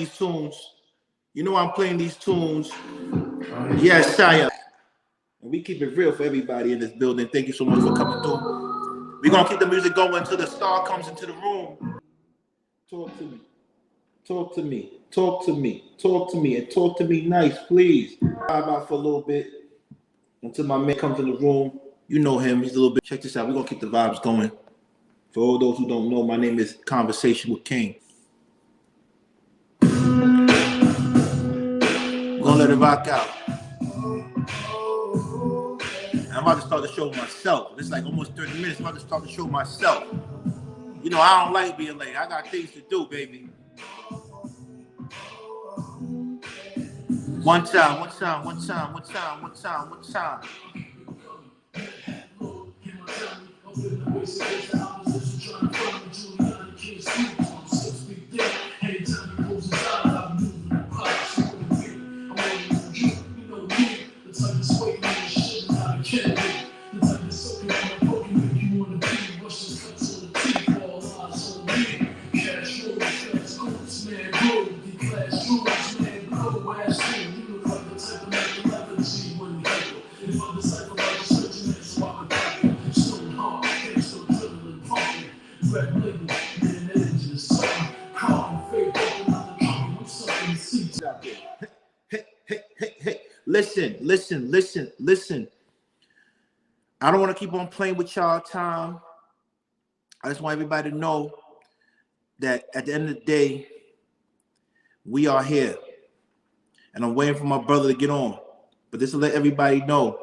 these tunes. You know I'm playing these tunes. Yes, Shia. And we keep it real for everybody in this building. Thank you so much for coming through. We're going to keep the music going until the star comes into the room. Talk to me. Talk to me. Talk to me. Talk to me. And talk to me nice, please. Vibe out for a little bit until my man comes in the room. You know him. He's a little bit. Check this out. We're going to keep the vibes going. For all those who don't know, my name is Conversation with King. We're going to let it rock out. I'm about to start the show myself. It's like almost 30 minutes. I'm about to start the show myself. You know, I don't like being late. I got things to do, baby. One time. Listen. I don't want to keep on playing with y'all time. I just want everybody to know that at the end of the day, we are here. And I'm waiting for my brother to get on. But this will let everybody know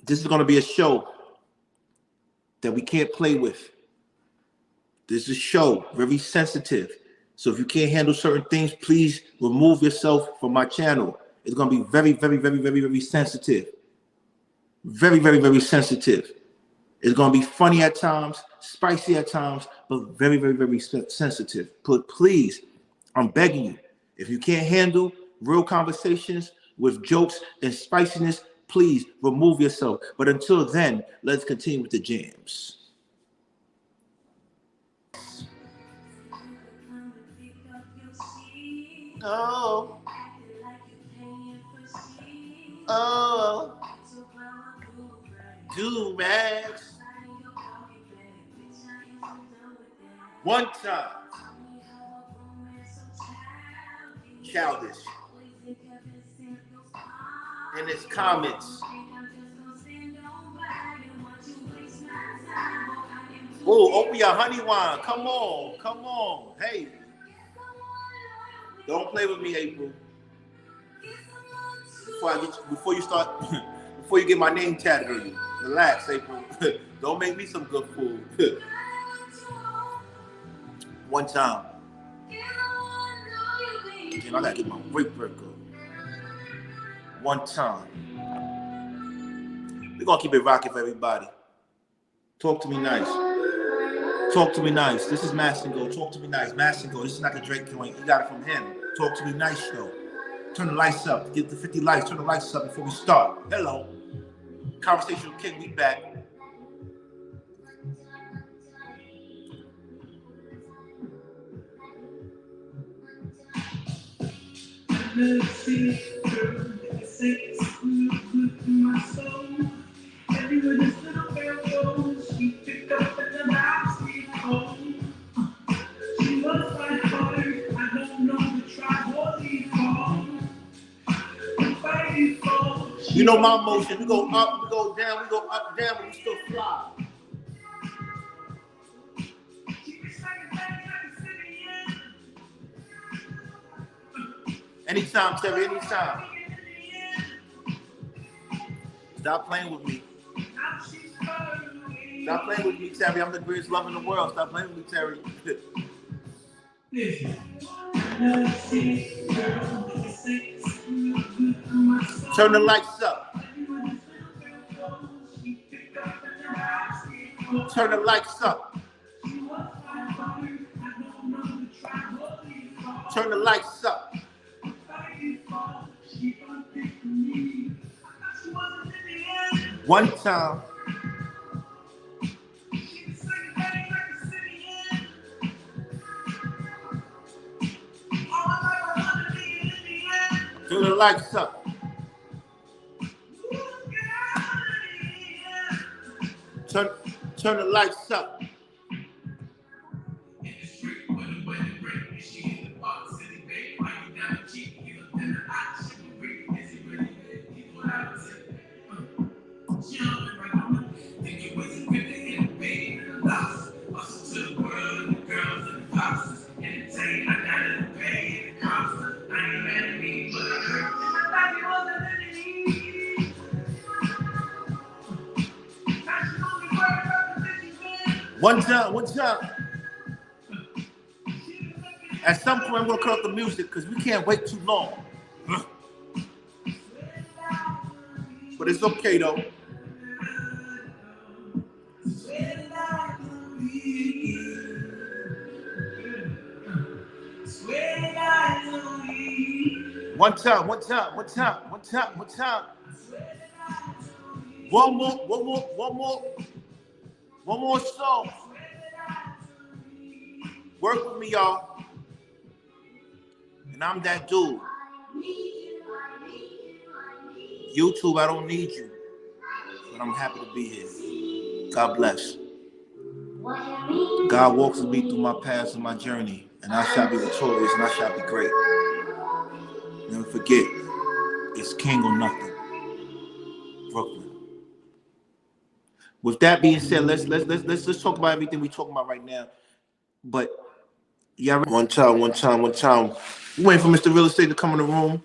this is going to be a show that we can't play with. This is a show, very sensitive. So if you can't handle certain things, please remove yourself from my channel. It's going to be very sensitive. Very sensitive. It's going to be funny at times, spicy at times, but very sensitive. But please, I'm begging you, if you can't handle real conversations with jokes and spiciness, please remove yourself. But until then, let's continue with the jams. Oh, do Max. One time. Childish. In his comments. Oh, open your honey wine. Come on. Hey. Don't play with me, April. Before you get my name tatted on you. Relax, April. Don't make me some good food. One time. Damn, I gotta get my break up. One time. We're gonna keep it rocking for everybody. Talk to me nice. This is Massingo. Talk to me nice. Massingo. This is not a Drake joint. You got it from him. Talk to me nice, though. Turn the lights up. Get the 50 lights. Turn the lights up before we start. Hello. Conversation with King. We back. You know my motion. We go up, we go down, we go up, down, but we still fly. Anytime, Terry, anytime. Stop playing with me. Stop playing with me, Terry. I'm the greatest love in the world. Stop playing with me, Terry. Turn the lights up. Turn the lights up. Turn the lights up. One time. Turn the lights up. Turn the lights up. One time. At some point, I'm gonna cut off the music because we can't wait too long. But it's okay though. One time. One more song. Work with me, y'all. And I'm that dude. YouTube, I don't need you. But I'm happy to be here. God bless. God walks with me through my paths and my journey. And I shall be victorious and I shall be great. Never forget, it's king or nothing. Brooklyn. With that being said, let's talk about everything we're talking about right now. But yeah, one time. We waiting for Mr. Real Estate to come in the room.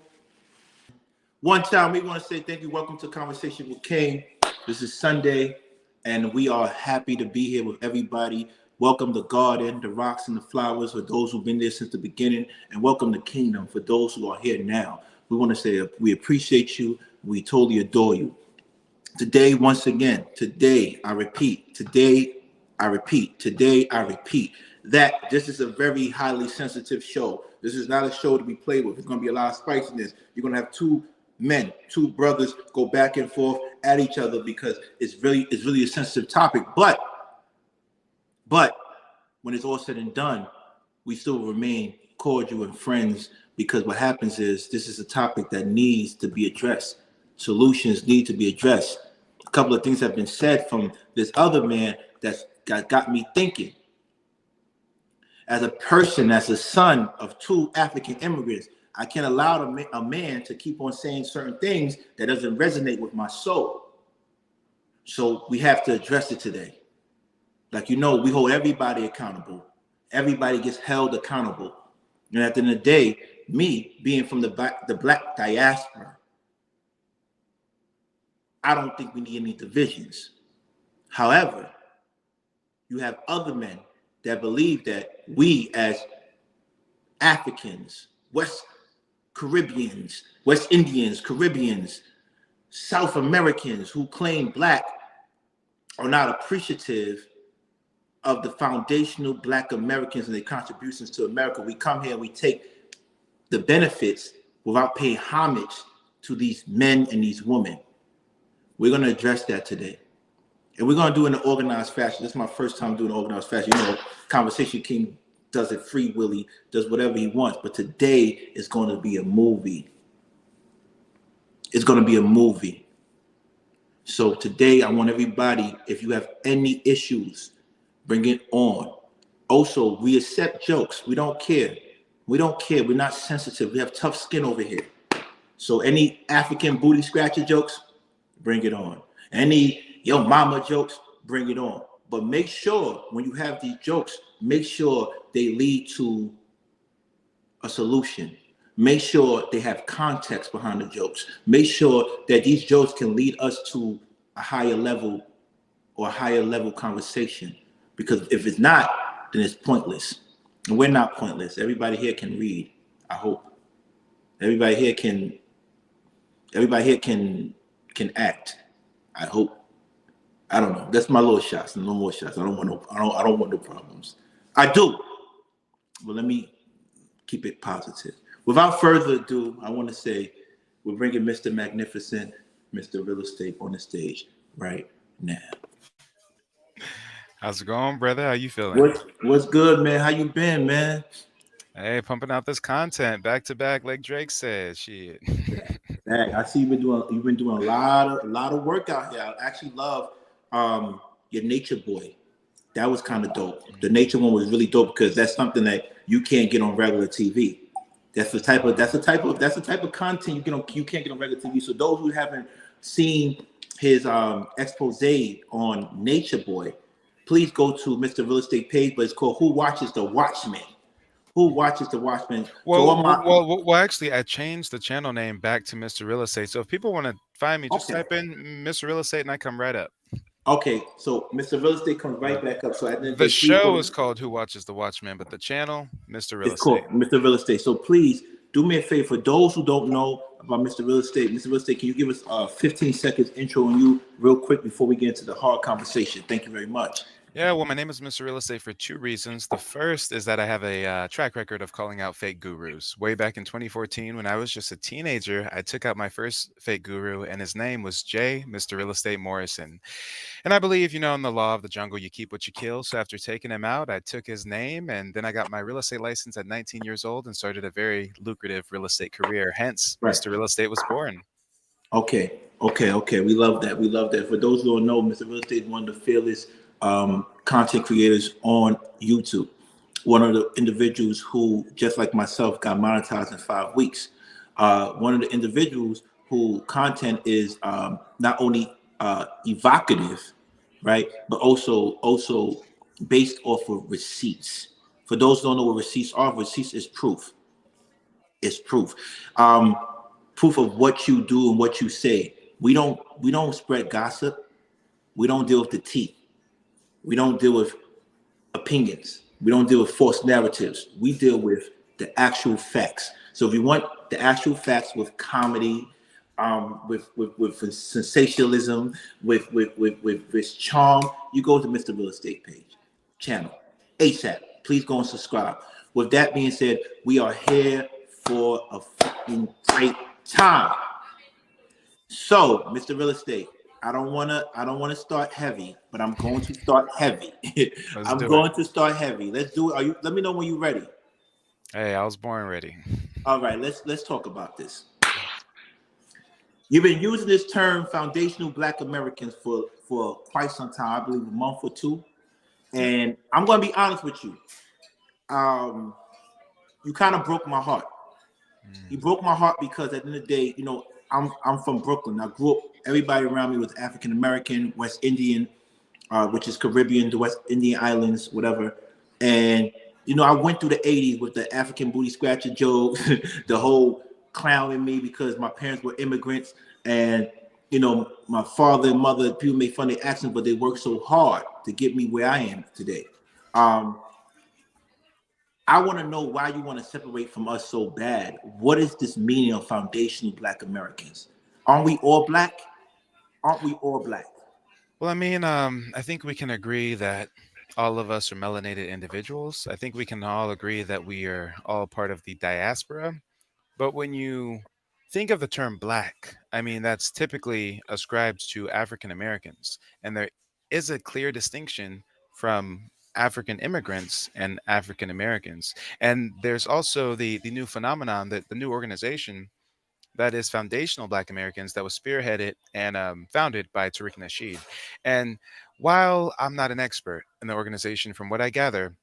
One time, we want to say thank you. Welcome to Conversation with King. This is Sunday, and we are happy to be here with everybody. Welcome the garden, the rocks and the flowers for those who've been there since the beginning, and welcome the kingdom for those who are here now. We want to say we appreciate you. We totally adore you. Today, once again, I repeat, that this is a very highly sensitive show. This is not a show to be played with. There's going to be a lot of spiciness. You're going to have two brothers go back and forth at each other because it's really a sensitive topic. But when it's all said and done, we still remain cordial and friends because what happens is this is a topic that needs to be addressed. Solutions need to be addressed. A couple of things have been said from this other man that's got me thinking. As a person, as a son of two African immigrants, I can't allow a man to keep on saying certain things that doesn't resonate with my soul. So we have to address it today. Like, we hold everybody accountable. Everybody gets held accountable. And at the end of the day, me being from the black diaspora, I don't think we need any divisions. However, you have other men that believe that we as Africans, West Indians, Caribbeans, South Americans who claim black are not appreciative of the foundational Black Americans and their contributions to America. We come here and we take the benefits without paying homage to these men and these women. We're going to address that today. And we're going to do it in an organized fashion. This is my first time doing an organized fashion. Conversation King does it free willy, does whatever he wants. But today is going to be a movie. It's going to be a movie. So today I want everybody, if you have any issues, bring it on. Also, we accept jokes. We don't care. We're not sensitive. We have tough skin over here. So any African booty scratcher jokes, bring it on. Any yo mama jokes, bring it on. But make sure when you have these jokes, make sure they lead to a solution. Make sure they have context behind the jokes. Make sure that these jokes can lead us to a higher level or a higher level conversation. Because if it's not, then it's pointless. And we're not pointless. Everybody here can read, I hope. Everybody here can act, I hope. I don't know. That's my little shots. No more shots. I don't want no problems. I do. But let me keep it positive. Without further ado, I want to say we're bringing Mr. Magnificent, Mr. Real Estate on the stage right now. How's it going, brother? How you feeling? What's good, man? How you been, man? Hey, pumping out this content back to back, like Drake said. Shit. Dang, I see you've been doing a lot of work out here. I actually love your Nature Boy. That was kind of dope. The Nature one was really dope because that's something that you can't get on regular TV. That's the type of content you can't get on regular TV. So those who haven't seen his expose on Nature Boy, please go to Mr. Real Estate page, but it's called Who Watches the Watchmen. Who Watches the Watchmen? To Well, all my actually, I changed the channel name back to Mr. Real Estate. So if people want to find me, just okay. type in Mr. Real Estate and I come right up. Okay, so Mr. Real Estate comes right back up. So at the end of the The day, please show go. is called Who Watches the Watchmen, but the channel, Mr. Real It's called Estate. Mr. Real Estate. So please do me a favor. For those who don't know about Mr. Real Estate, can you give us 15 seconds intro on you real quick before we get into the hard conversation? Thank you very much. Yeah, well, my name is Mr. Real Estate for two reasons. The first is that I have a track record of calling out fake gurus. Way back in 2014, when I was just a teenager, I took out my first fake guru, and his name was J. Mr. Real Estate Morrison. And I believe, in the law of the jungle, you keep what you kill. So after taking him out, I took his name, and then I got my real estate license at 19 years old and started a very lucrative real estate career. Hence, Right. Mr. Real Estate was born. Okay. We love that. We love that. For those who don't know, Mr. Real Estate is one of the fearless content creators on YouTube. One of the individuals who, just like myself, got monetized in 5 weeks. One of the individuals who content is not only evocative, right, but also based off of receipts. For those who don't know what receipts is proof. It's proof. Proof of what you do and what you say. We don't spread gossip. We don't deal with the tea. We don't deal with opinions. We don't deal with false narratives. We deal with the actual facts. So if you want the actual facts with comedy, with sensationalism, with charm, you go to Mr. Real Estate page, channel, ASAP. Please go and subscribe. With that being said, we are here for a fucking great time. So, Mr. Real Estate, I don't wanna start heavy, but I'm going to start heavy. Let's I'm do it. going to start heavy. Let's do it. Let me know when you're ready. Hey, I was born ready. All right, let's talk about this. You've been using this term foundational Black Americans for quite some time, I believe a month or two. And I'm gonna be honest with you. You kind of broke my heart. You broke my heart because at the end of the day, I'm from Brooklyn. I grew up. Everybody around me was African American, West Indian, which is Caribbean, the West Indian Islands, whatever. And I went through the '80s with the African booty scratcher jokes, the whole clown in me because my parents were immigrants, and my father and mother, people made fun of their accent, but they worked so hard to get me where I am today. I want to know why you want to separate from us so bad. What is this meaning of foundational Black Americans? Aren't we all black? Aren't we all black? Well, I mean, I think we can agree that all of us are melanated individuals. I think we can all agree that we are all part of the diaspora. But when you think of the term black, I mean, that's typically ascribed to African Americans. And there is a clear distinction from African immigrants and African Americans. And there's also the new phenomenon, that the new organization that is Foundational Black Americans, that was spearheaded and founded by Tariq Nasheed. And while I'm not an expert in the organization, from what I gather,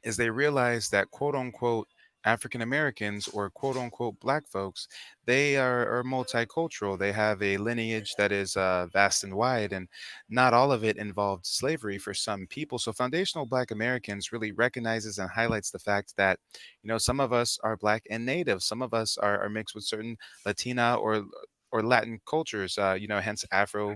is they realize that quote unquote African Americans or quote unquote black folks, they are multicultural. They have a lineage that is vast and wide, and not all of it involved slavery for some people. So foundational Black Americans really recognizes and highlights the fact that, some of us are black and native, some of us are mixed with certain Latina or Latin cultures, hence Afro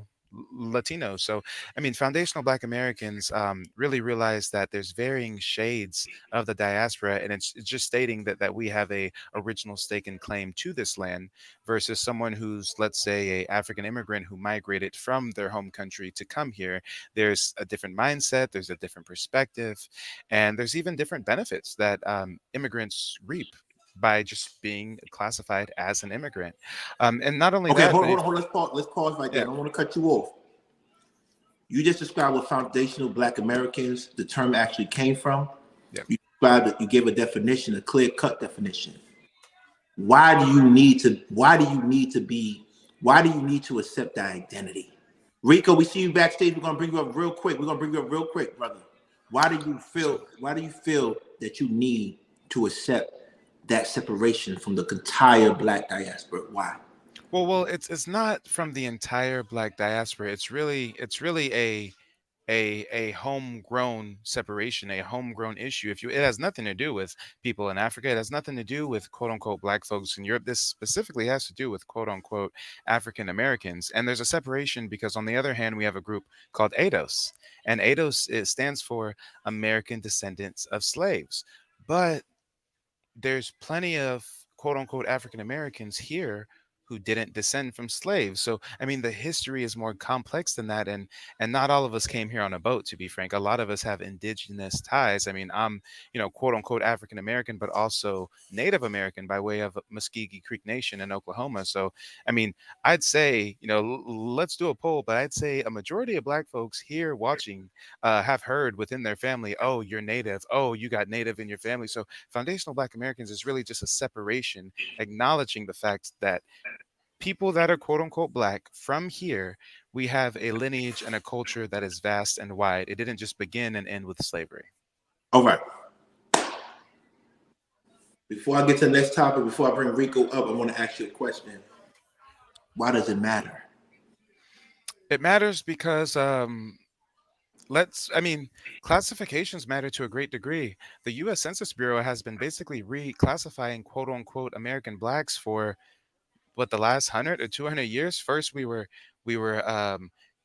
Latino. So, I mean, foundational Black Americans really realize that there's varying shades of the diaspora, and it's just stating that we have a original stake and claim to this land versus someone who's, let's say, a African immigrant who migrated from their home country to come here. There's a different mindset, there's a different perspective, and there's even different benefits that immigrants reap by just being classified as an immigrant. And not only Okay, that, hold but on, hold if, on, hold on. Let's pause right there. I yeah. don't want to cut you off. You just described what foundational Black Americans, the term actually came from. Yeah. You described it, you gave a definition, a clear-cut definition. Why do you need to accept that identity? Rico, we see you backstage. We're gonna bring you up real quick. Brother. Why do you feel that you need to accept that separation from the entire Black diaspora? Why? Well, it's not from the entire Black diaspora. It's really a homegrown separation, a homegrown issue. It has nothing to do with people in Africa. It has nothing to do with quote unquote Black folks in Europe. This specifically has to do with quote unquote African Americans. And there's a separation because on the other hand, we have a group called ADOS, and ADOS, it stands for American Descendants of Slaves. But there's plenty of quote unquote African Americans here who didn't descend from slaves. So I mean the history is more complex than that, and not all of us came here on a boat, to be frank. A lot of us have indigenous ties. I mean, I'm, quote unquote African American, but also Native American by way of Muskogee Creek Nation in Oklahoma. So I mean, I'd say, let's do a poll, but I'd say a majority of Black folks here watching have heard within their family, oh, you're Native, oh, you got Native in your family. So foundational Black Americans is really just a separation, acknowledging the fact that people that are quote unquote Black from here, we have a lineage and a culture that is vast and wide. It didn't just begin and end with slavery. All right. Before I get to the next topic, before I bring Rico up, I want to ask you a question. Why does it matter? It matters because classifications matter to a great degree. The U.S. Census Bureau has been basically reclassifying quote unquote American Blacks for the last 100 or 200 years. First we were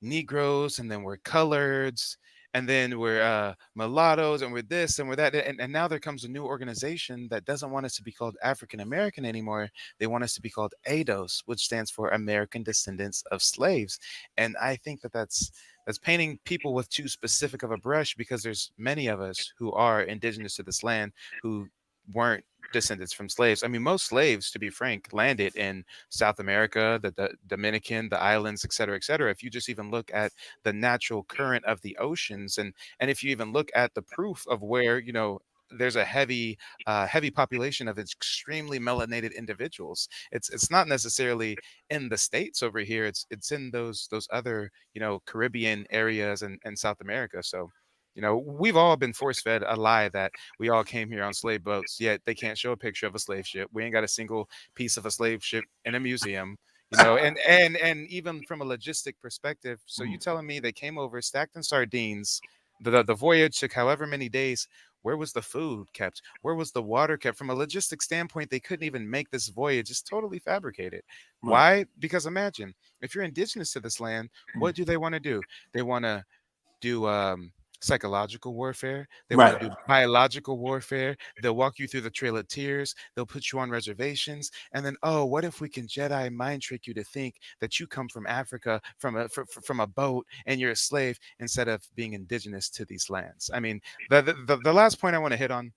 Negroes, and then we're coloreds, and then we're mulattoes, and we're this and we're that, and now there comes a new organization that doesn't want us to be called African American anymore. They want us to be called ADOS, which stands for American Descendants of Slaves. And I think that's painting people with too specific of a brush, because there's many of us who are indigenous to this land who weren't descendants from slaves. I mean, most slaves, to be frank, landed in South America, the Dominican, the islands, et cetera, et cetera. If you just even look at the natural current of the oceans, and if you even look at the proof of where, there's a heavy population of extremely melanated individuals. It's not necessarily in the States over here. It's in those other, Caribbean areas and South America. So, we've all been force fed a lie that we all came here on slave boats, yet they can't show a picture of a slave ship. We ain't got a single piece of a slave ship in a museum, and even from a logistic perspective. So you telling me they came over stacked in sardines, the voyage took however many days. Where was the food kept? Where was the water kept? From a logistic standpoint, they couldn't even make this voyage. It's totally fabricated. Right. Why? Because imagine, if you're indigenous to this land, what do they want to do? They want to do psychological warfare. They want to do biological warfare. They'll walk you through the Trail of Tears. They'll put you on reservations. And then, oh, what if we can Jedi mind trick you to think that you come from Africa, from a boat, and you're a slave, instead of being indigenous to these lands? I mean, the last point I want to hit on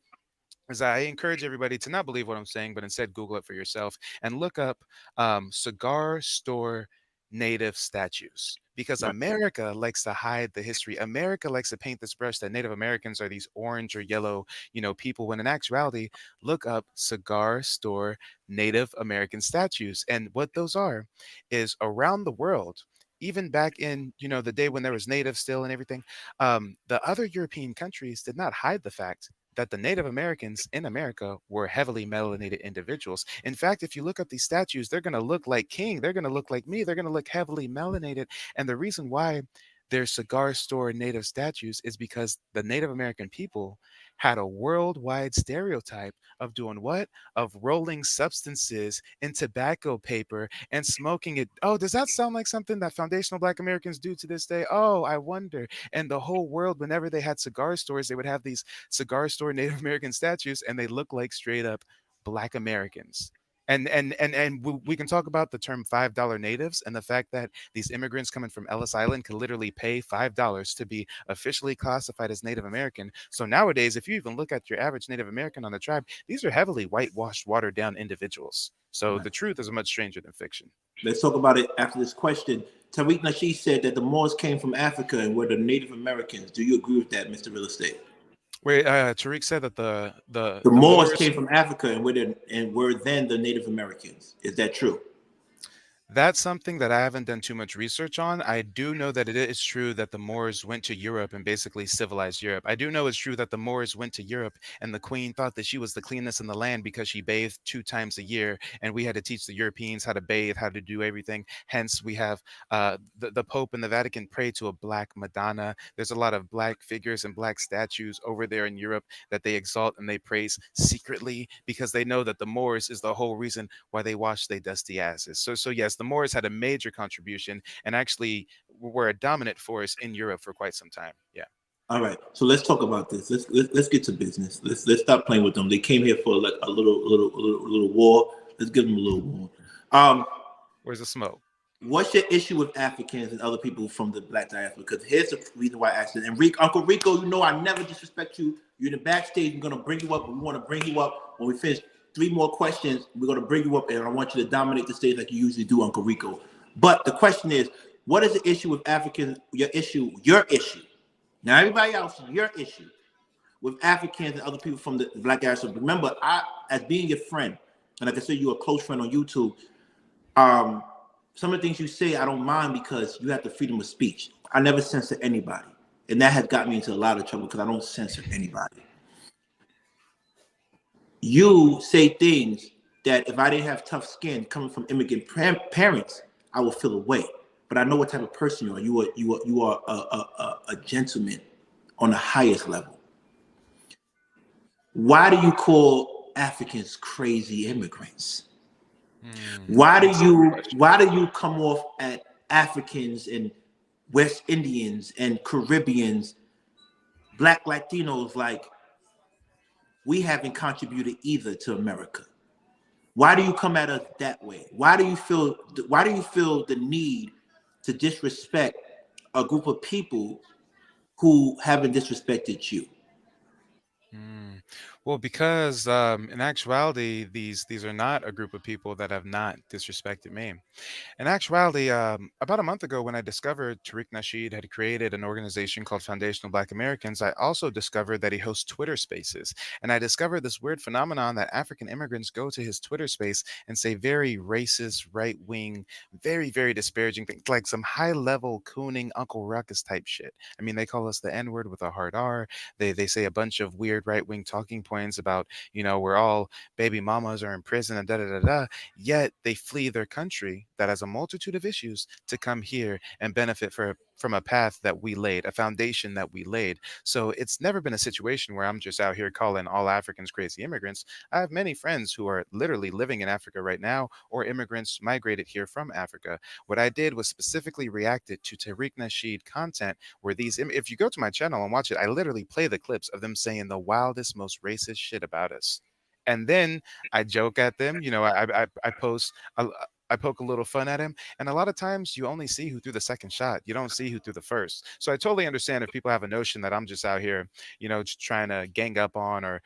is I encourage everybody to not believe what I'm saying, but instead Google it for yourself and look up cigar store Native statues, because America likes to hide the history. America likes to paint this brush that Native Americans are these orange or yellow, people, when in actuality, look up cigar store Native American statues. And what those are is around the world, even back in, the day when there was native still and everything, the other European countries did not hide the fact that the Native Americans in America were heavily melanated individuals. In fact, if you look up these statues, they're going to look like King. They're going to look like me. They're going to look heavily melanated. And the reason why they're cigar store Native statues is because the Native American people had a worldwide stereotype of doing what? Of rolling substances in tobacco paper and smoking it. Oh, does that sound like something that foundational Black Americans do to this day? Oh, I wonder. And the whole world, whenever they had cigar stores, they would have these cigar store Native American statues, and they look like straight up Black Americans. And we can talk about the term $5 natives, and the fact that these immigrants coming from Ellis Island could literally pay $5 to be officially classified as Native American. So nowadays, if you even look at your average Native American on the tribe, these are heavily whitewashed, watered down individuals. So the truth is much stranger than fiction. Let's talk about it after this question. Tariq Nasheed said that the Moors came from Africa and were the Native Americans. Do you agree with that, Mr. Real Estate? Wait, Tariq said that the The the Moors Moors. came from Africa and were then the Native Americans. Is that true? That's something that I haven't done too much research on. I do know that it is true that the Moors went to Europe and basically civilized Europe. I do know it's true that the Moors went to Europe and the queen thought that she was the cleanest in the land because she bathed 2 times a year, and we had to teach the Europeans how to bathe, how to do everything. Hence, we have the Pope and the Vatican pray to a black Madonna. There's a lot of black figures and black statues over there in Europe that they exalt and they praise secretly because they know that the Moors is the whole reason why they wash their dusty asses. So yes, the Moors had a major contribution and actually were a dominant force in Europe for quite some time. Yeah. All right, so let's talk about this. Let's get to business. Let's stop playing with them. They came here for like a little war. Let's give them a little war. Um, Where's the smoke? what's your issue with Africans and other people from the Black diaspora? Because here's the reason why I asked it. And Uncle Rico, you know I never disrespect you. You're in the backstage. We're gonna bring you up. We want to bring you up when we finish 3 more questions. We're gonna bring you up, and I want you to dominate the stage like you usually do, Uncle Rico. But the question is, what is the issue with Africans? Your issue. Now everybody else, your issue with Africans and other people from the Black diaspora. Remember, as being your friend, and like I said, you're a close friend on YouTube. Um, some of the things you say, I don't mind because you have the freedom of speech. I never censor anybody. And that has got me into a lot of trouble because I don't censor anybody. You say things that if I didn't have tough skin coming from immigrant parents, I would feel away. But I know what type of person you are. You are a gentleman on the highest level. Why do you call Africans crazy immigrants? Why do That's a good you question. why do you come off at Africans and West Indians and Caribbeans, Black Latinos like we haven't contributed either to America? Why do you come at us that way? Why do you feel the need to disrespect a group of people who haven't disrespected you? Mm. Well, because in actuality, these are not a group of people that have not disrespected me. In actuality, about a month ago, when I discovered Tariq Nasheed had created an organization called Foundational Black Americans, I also discovered that he hosts Twitter spaces. And I discovered this weird phenomenon that African immigrants go to his Twitter space and say very racist, right wing, very disparaging things, like some high level cooning Uncle Ruckus type shit. I mean, they call us the N word with a hard R. They say a bunch of weird right wing talking points about, we're all baby mamas are in prison and da da da da. Yet they flee their country that has a multitude of issues to come here and benefit from a path that we laid, a foundation that we laid. So it's never been a situation where I'm just out here calling all Africans crazy immigrants. I have many friends who are literally living in Africa right now or immigrants migrated here from Africa. What I did was specifically reacted to Tariq Nasheed content where if you go to my channel and watch it, I literally play the clips of them saying the wildest, most racist shit about us. And then I joke at them. I post. I poke a little fun at him, and a lot of times you only see who threw the second shot. You don't see who threw the first. So I totally understand if people have a notion that I'm just out here, just trying to gang up on or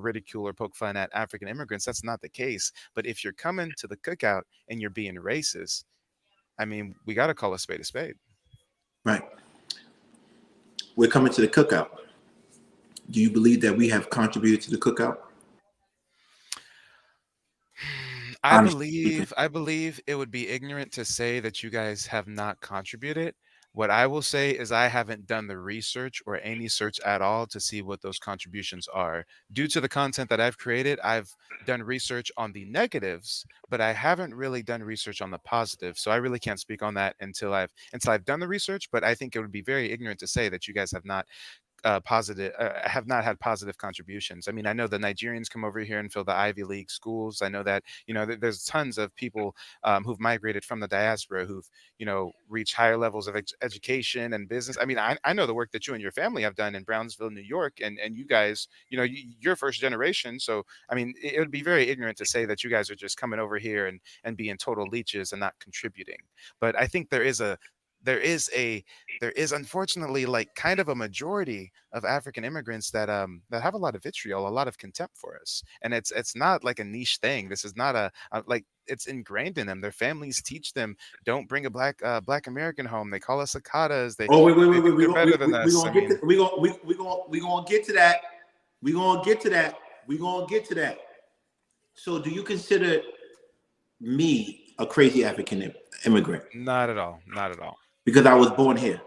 ridicule or poke fun at African immigrants. That's not the case. But if you're coming to the cookout and you're being racist, I mean, we got to call a spade a spade. Right. We're coming to the cookout. Do you believe that we have contributed to the cookout? I Honestly speaking. believe I believe it would be ignorant to say that you guys have not contributed. What I will say is I haven't done the research or any search at all to see what those contributions are. Due to the content that I've created, I've done research on the negatives, but I haven't really done research on the positives. So I really can't speak on that until I've done the research, but I think it would be very ignorant to say that you guys have not had positive contributions. I mean, I know the Nigerians come over here and fill the Ivy League schools. I know that there's tons of people who've migrated from the diaspora who've reached higher levels of education and business. I mean, I know the work that you and your family have done in Brownsville, New York, and you guys, you're first generation. So I mean, it would be very ignorant to say that you guys are just coming over here and being total leeches and not contributing. But I think there is there is a there is unfortunately like kind of a majority of African immigrants that have a lot of vitriol, a lot of contempt for us, and it's not like a niche thing. This is not a like it's ingrained in them. Their families teach them don't bring a black American home. They call us cicadas. Oh, wait, wait, They wait, wait. think they're better than We us. I gonna get to mean, we gonna get to that. We gonna get to that. We gonna get to that. So, do you consider me a crazy African immigrant not at all, not at all. because I was born here?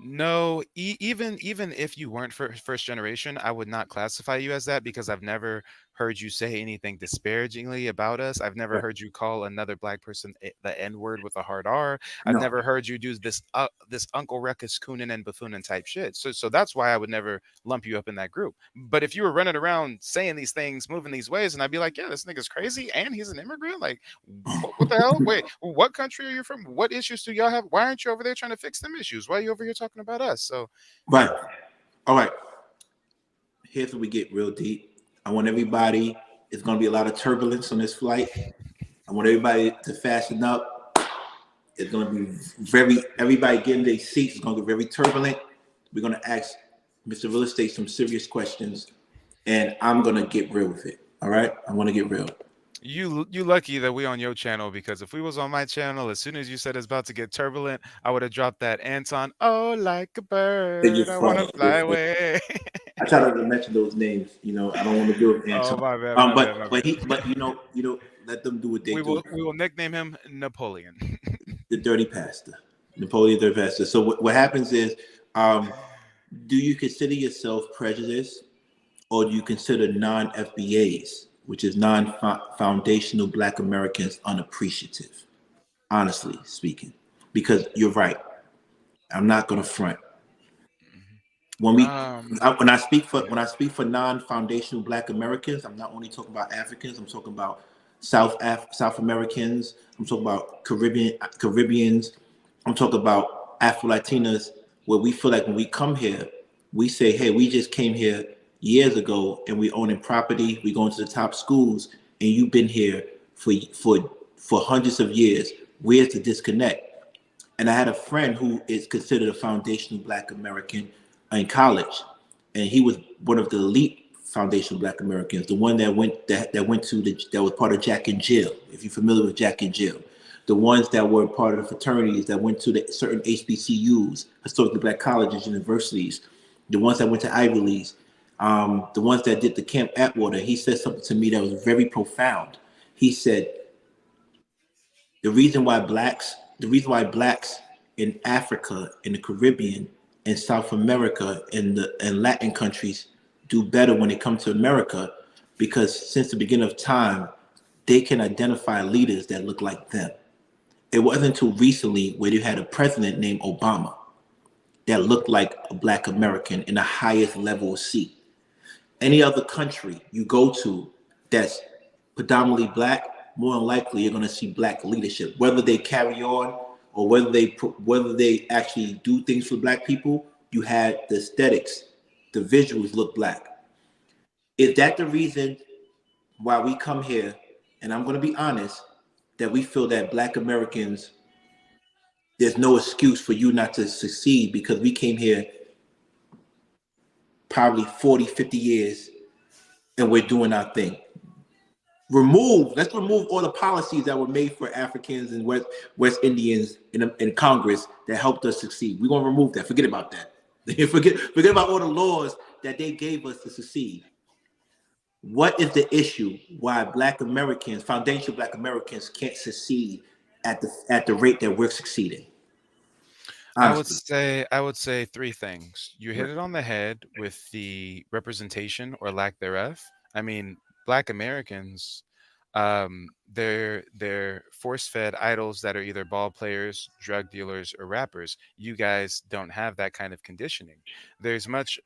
No, even if you weren't first generation, I would not classify you as that because I've never heard you say anything disparagingly about us. I've never Right. heard you call another black person the N word with a hard R. I've No, never heard you do this Uncle Ruckus Coonin and buffoonin type shit. So that's why I would never lump you up in that group. But if you were running around saying these things, moving these ways, and I'd be like, yeah, this nigga's crazy and he's an immigrant. Like, what the hell? Wait, what country are you from? What issues do y'all have? Why aren't you over there trying to fix them issues? Why are you over here talking about us? So, right. All right. Here's where we get real deep. I want everybody. It's gonna be a lot of turbulence on this flight. I want everybody to fasten up. It's gonna be everybody getting their seats. It's gonna get very turbulent. We're gonna ask Mr. Real Estate some serious questions, and I'm gonna get real with it. All right, I want to get real. you lucky that we on your channel because if we was on my channel, as soon as you said it's about to get turbulent, I would have dropped that Anton. Oh, like a You're bird, I wanna funny. fly away. I try not to mention those names. I don't want to do it, Oh, Anton. my bad, my bad, my But bad. let them do what they We do. will nickname him Napoleon. The dirty pastor, Napoleon the dirty pastor. So what happens is, um, do you consider yourself prejudiced, or do you consider non-FBAs, which is non-foundational Black Americans, unappreciative? Honestly speaking, because you're right. I'm not gonna front. When we Um, when I speak for non-foundational Black Americans, I'm not only talking about Africans. I'm talking about South Americans. I'm talking about Caribbeans. I'm talking about Afro Latinas, where we feel like when we come here, we say, "Hey, we just came here years ago, and we owning property. We going to the top schools, and you've been here for hundreds of years. Where's the disconnect?" And I had a friend who is considered a foundational Black American in college, and he was one of the elite foundational Black Americans, the one that went to that was part of Jack and Jill. If you're familiar with Jack and Jill, the ones that were part of the fraternities that went to the certain HBCUs, historically Black colleges, universities, the ones that went to Ivy Leagues, the ones that did the Camp Atwater. He said something to me that was very profound. He said, the reason why blacks in Africa, in the Caribbean, in South America, in Latin countries do better when it comes to America, because since the beginning of time, they can identify leaders that look like them. It wasn't until recently where you had a president named Obama that looked like a Black American in the highest level of seat. Any other country you go to that's predominantly Black, more than likely you're going to see Black leadership. Whether they carry on or whether they actually do things for Black people, you had the aesthetics, the visuals look Black. Is that the reason why we come here? And I'm going to be honest, that we feel that Black Americans, there's no excuse for you not to succeed because we came here probably 40, 50 years and we're doing our thing. Let's remove all the policies that were made for Africans and West Indians in Congress that helped us succeed. We're gonna remove that. Forget about that. Forget about all the laws that they gave us to succeed. What is the issue why Black Americans, foundational Black Americans, can't succeed at the rate that we're succeeding? Honestly. I would say three things. You hit Right. it on the head with the representation or lack thereof. I mean, Black Americans, they're force-fed idols that are either ball players, drug dealers, or rappers. You guys don't have that kind of conditioning. There's much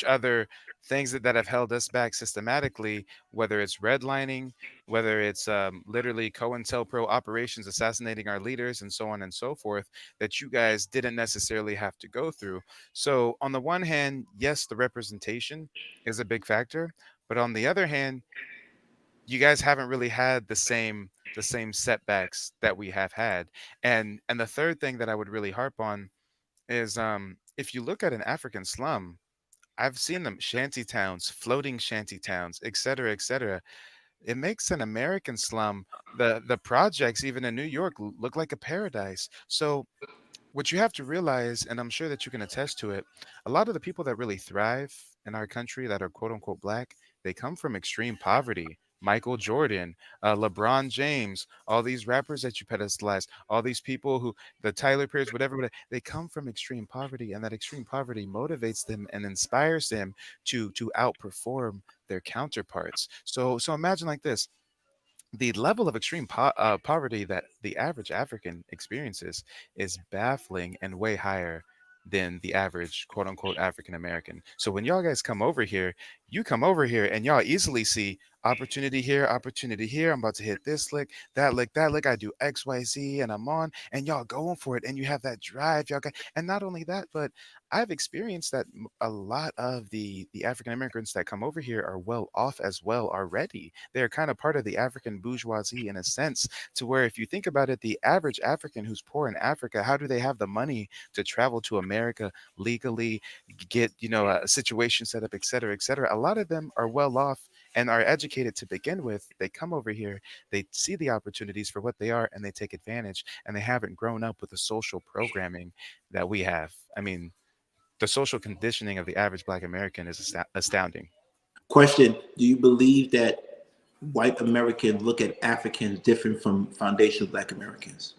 other things that have held us back systematically, whether it's redlining, whether it's literally COINTELPRO operations assassinating our leaders, and so on and so forth that you guys didn't necessarily have to go through. So, on the one hand, yes, the representation is a big factor, but on the other hand, you guys haven't really had the same the same setbacks that we have had. And the third thing that I would really harp on is if you look at an African slum, I've seen them shanty towns, floating shanty towns, et cetera, et cetera. It makes an American slum, the projects even in New York look like a paradise. So what you have to realize, and I'm sure that you can attest to it, a lot of the people that really thrive in our country that are quote unquote black, they come from extreme poverty. Michael Jordan, LeBron James, all these rappers that you pedestalize, all these people who, the Tyler Perry's, whatever, they come from extreme poverty, and that extreme poverty motivates them and inspires them to outperform their counterparts. So imagine like this: the level of extreme poverty that the average African experiences is baffling and way higher than the average quote unquote African American. So when y'all guys come over here, you come over here and y'all easily see opportunity here, opportunity here. I'm about to hit this lick, that lick, that lick. I do XYZ and I'm on, and y'all going for it. And you have that drive, y'all got, and not only that, but I've experienced that a lot of the African Americans that come over here are well off as well already. They're kind of part of the African bourgeoisie in a sense, to where if you think about it, the average African who's poor in Africa, how do they have the money to travel to America legally, get a situation set up, et cetera, et cetera? A lot of them are well off and are educated to begin with. They come over here, they see the opportunities for what they are, and they take advantage. And they haven't grown up with the social programming that we have. I mean, the social conditioning of the average Black American is astounding. Question: do you believe that white Americans look at Africans different from foundational Black Americans?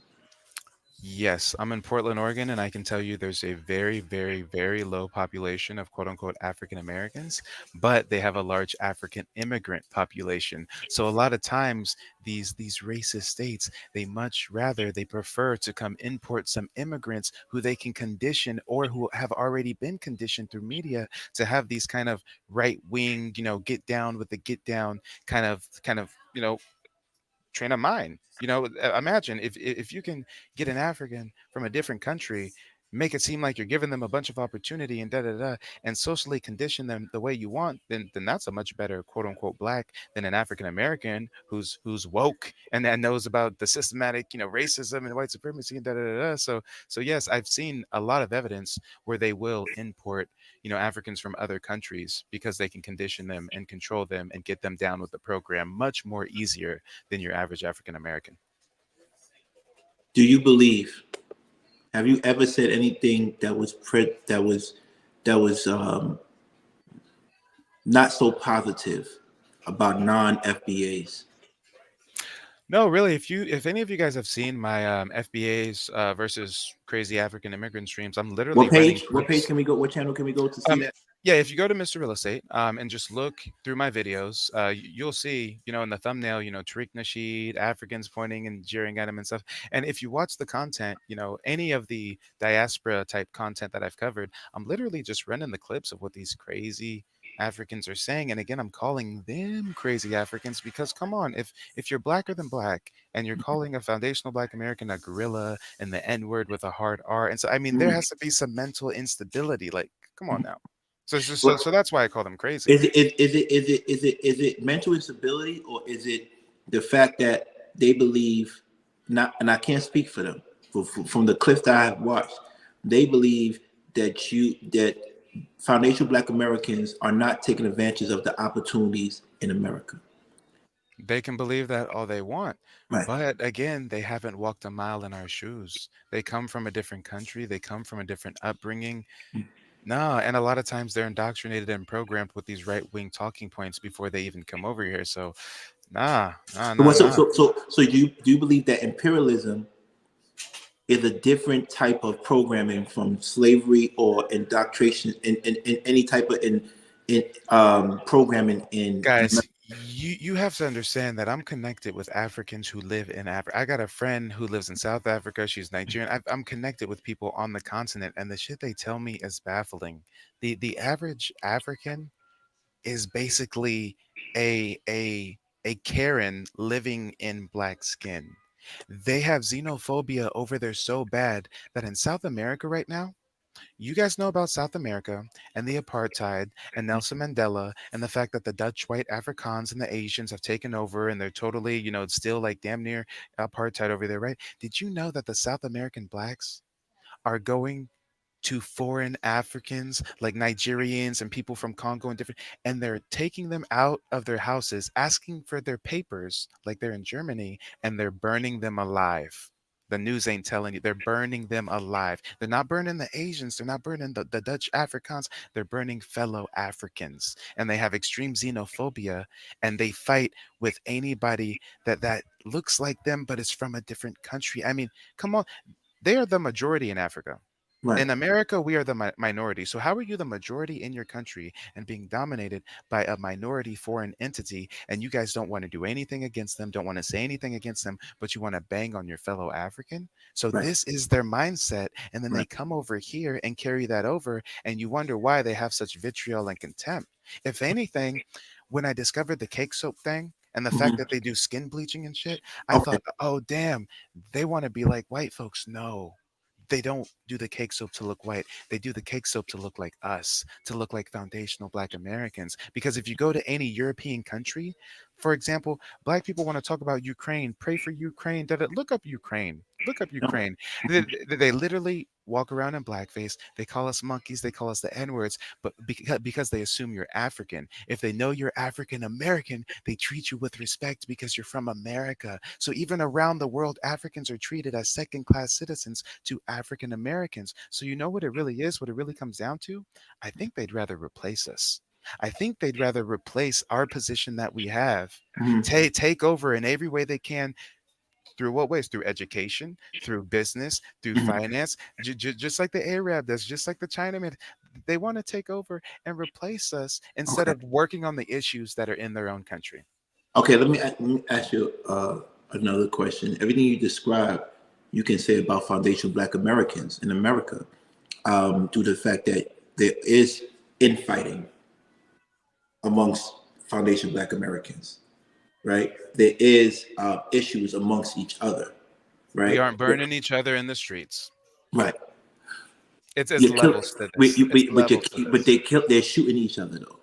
Yes, I'm in Portland, Oregon, and I can tell you there's a very, very, very low population of quote unquote African Americans, but they have a large African immigrant population. So a lot of times these racist states, they prefer to come import some immigrants who they can condition or who have already been conditioned through media to have these kind of right wing, get down with the get down kind of train of mind. Imagine if you can get an African from a different country, make it seem like you're giving them a bunch of opportunity and da da da, and socially condition them the way you want, then that's a much better quote unquote black than an African American who's woke and that knows about the systematic racism and white supremacy and da da da da. So yes, I've seen a lot of evidence where they will import Africans from other countries because they can condition them and control them and get them down with the program much more easier than your average African American. Do you believe? Have you ever said anything that was not so positive about non-FBAs? No, really. If any of you guys have seen my FBA's versus crazy African immigrant streams, I'm literally What running page? What page clips. can we go? What channel can we go to see Um, that? yeah, if you go to Mr. Real Estate and just look through my videos, you'll see, in the thumbnail, Tariq Nasheed, Africans pointing and jeering at him and stuff. And if you watch the content, any of the diaspora type content that I've covered, I'm literally just running the clips of what these crazy Africans are saying. And again, I'm calling them crazy Africans because come on, if you're blacker than black and you're calling a foundational black American a gorilla and the N word with a hard R, and so I mean there Mm. has to be some mental instability. Like, come on now. So, What so that's why I call them crazy. is it mental instability, or is it the fact that they believe not? And I can't speak for them. From the clips that I have watched, they believe that foundational Black Americans are not taking advantage of the opportunities in America. They can believe that all they want, Right. but again, they haven't walked a mile in our shoes. They come from a different country. They come from a different upbringing. Nah, and a lot of times they're indoctrinated and programmed with these right wing talking points before they even come over here. So, nah, nah, So nah, what? So nah. so so, so do you believe that imperialism is a different type of programming from slavery or indoctrination in any type of programming in Guys, America? you have to understand that I'm connected with Africans who live in Africa. I got a friend who lives in South Africa. She's Nigerian. I'm connected with people on the continent, and the shit they tell me is baffling. The average African is basically a Karen living in black skin. They have xenophobia over there so bad that in South America right now, You guys know about South America and the apartheid and Nelson Mandela and the fact that the Dutch white Afrikaans and the Asians have taken over and they're totally, it's still like damn near apartheid over there, right? Did you know that the South American blacks are going to foreign Africans like Nigerians and people from Congo and different, and they're taking them out of their houses, asking for their papers like they're in Germany, and they're burning them alive. The news ain't telling you. They're burning them alive. They're not burning the Asians. They're not burning the Dutch Afrikaans. They're burning fellow Africans. And they have extreme xenophobia and they fight with anybody that looks like them but is from a different country. I mean, come on. They are the majority in Africa. Right, In America, we are the minority. So how are you the majority in your country and being dominated by a minority foreign entity, and you guys don't want to do anything against them, don't want to say anything against them, but you want to bang on your fellow African? So right, this is their mindset, and then they right. come over here and carry that over, and you wonder why they have such vitriol and contempt. If anything, when I discovered the cake soap thing and the fact Mhm. that they do skin bleaching and shit, I Okay, thought, oh damn, they want to be like white folks. No, they don't do the cake soap to look white. They do the cake soap to look like us, to look like foundational Black Americans. Because if you go to any European country, for example, Black people want to talk about Ukraine, pray for Ukraine, look up Ukraine. Look up okay. Ukraine. They literally walk around in blackface. They call us monkeys. They call us the N words, but because they assume you're African. If they know you're African American, they treat you with respect because you're from America. So even around the world, Africans are treated as second class citizens to African Americans. So you know what it really is, what it really comes down to? I think they'd rather replace us. I think they'd rather replace our position that we have, Mhm. take over in every way they can. Through what ways? Through education, through business, through Mhm. finance, just like the Arab does, just like the Chinaman. They want to take over and replace us instead Okay. of working on the issues that are in their own country. Okay, let me ask you another question. Everything you described, you can say about foundational Black Americans in America, due to the fact that there is infighting amongst foundation Black Americans, right? There is issues amongst each other, We right? aren't burning each other in the streets. Right. It's You kill, levels to this. It's levels to but this. they're shooting each other though.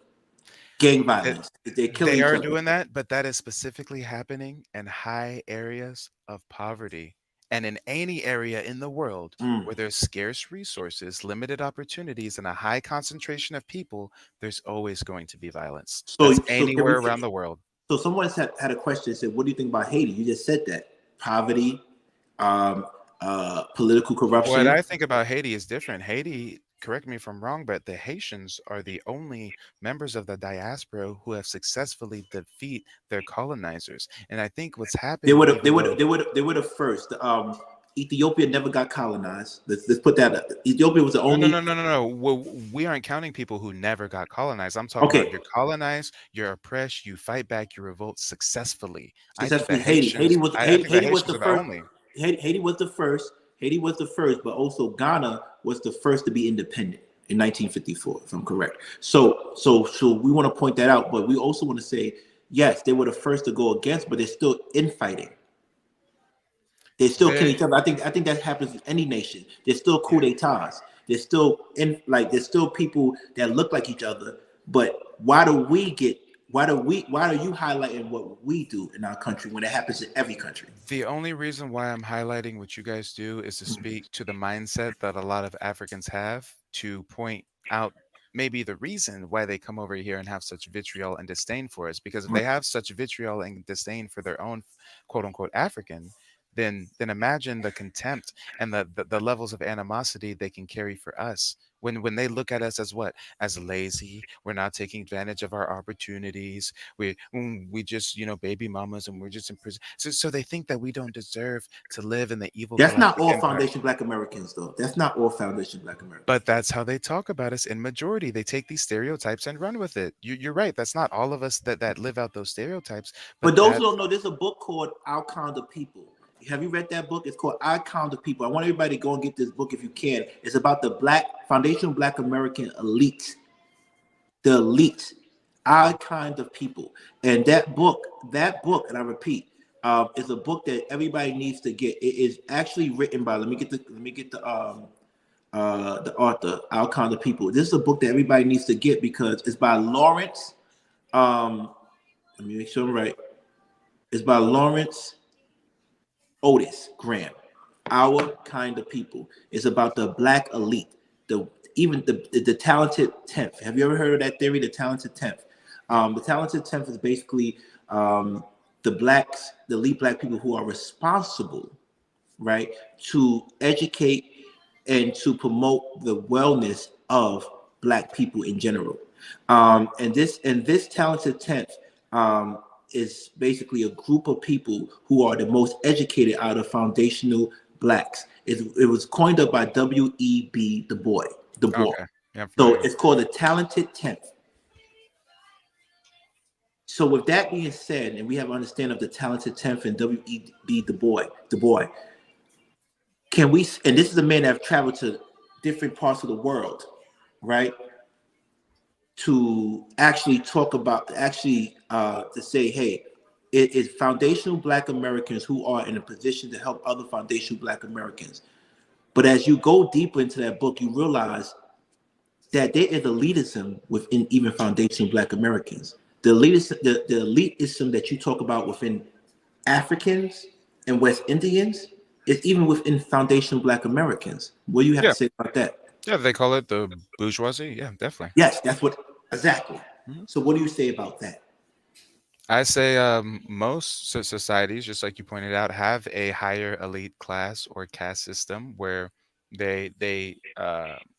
Gang It, violence. They're killing they each are other. doing that, but that is specifically happening in high areas of poverty. And in any area in the world Mm. where there's scarce resources, limited opportunities, and a high concentration of people, there's always going to be violence. So That's so can we, anywhere around the world. so someone had a question, said, what do you think about Haiti? You just said that. Poverty, um, political What corruption. I think about Haiti is different. Haiti, correct me if I'm wrong, but the Haitians are the only members of the diaspora who have successfully defeat their colonizers. And I think what's They happening, would have they even would though they were the first. Ethiopia never got colonized. Let's put that up. Ethiopia was the no, no, only. no, no, no, no. We aren't counting people who never got colonized. I'm talking about Okay, you're colonized, you're oppressed, you fight back, you revolt successfully. I think the successfully Haiti. Haitians, I think the Haiti was the Haitians are the first. only. Haiti was the first. Haiti was the first, but also Ghana was the first to be independent in 1954, if I'm correct. So we want to point that out, but we also want to say yes, they were the first to go against, but they're still infighting. They still kill Very, each other. I think that happens in any nation. There's still coup yeah. d'états. There's still there's still people that look like each other. But why do we get why are you highlighting what we do in our country when it happens in every country? The only reason why I'm highlighting what you guys do is to speak to the mindset that a lot of Africans have to point out maybe the reason why they come over here and have such vitriol and disdain for us. Because if they have such vitriol and disdain for their own quote unquote African, then imagine the contempt and the levels of animosity they can carry for us. When they look at us as what? As lazy, we're not taking advantage of our opportunities, we just baby mamas and we're just in prison, so they think that we don't deserve to live in the evil That's not galactic all empire. foundation Black Americans, though. That's not all foundation Black Americans. But that's how they talk about us in majority. They take these stereotypes and run with it. You're right, that's not all of us that live out those stereotypes, But but those who that's don't know, there's a book called Our Kind of People. Have you read that book? It's called Our Kind of People. I want everybody to go and get this book if you can. It's about the foundational Black American elite, the elite, our kind of people. And that book, and I repeat, is a book that everybody needs to get. It is actually written by. Let me get the the author, Our Kind of People. This is a book that everybody needs to get because it's by Lawrence. Let me make sure I'm right. It's by Lawrence Otis Graham. Our Kind of People. It's about the black elite, the talented 10th. Have you ever heard of that theory, the talented 10th? The talented 10th is basically the elite black people who are responsible, right, to educate and to promote the wellness of black people in general. And this talented 10th is basically a group of people who are the most educated out of foundational blacks. It was coined up by W.E.B. Du Bois. Okay. Yeah. So it's called the talented 10th. So with that being said, and we have an understanding of the talented 10th and W.E.B. Du Bois, can we, and this is a man that have traveled to different parts of the world, right? To actually talk about, to say, hey, it is foundational black Americans who are in a position to help other foundational black Americans. But as you go deeper into that book, you realize that there is elitism within even foundational black Americans. The elitism that you talk about within Africans and West Indians is even within foundational black Americans. What do you have to say about that? Yeah, they call it the bourgeoisie. Yeah, definitely. Yes, that's what exactly. Mhm. So what do you say about that? I say most societies, just like you pointed out, have a higher elite class or caste system where they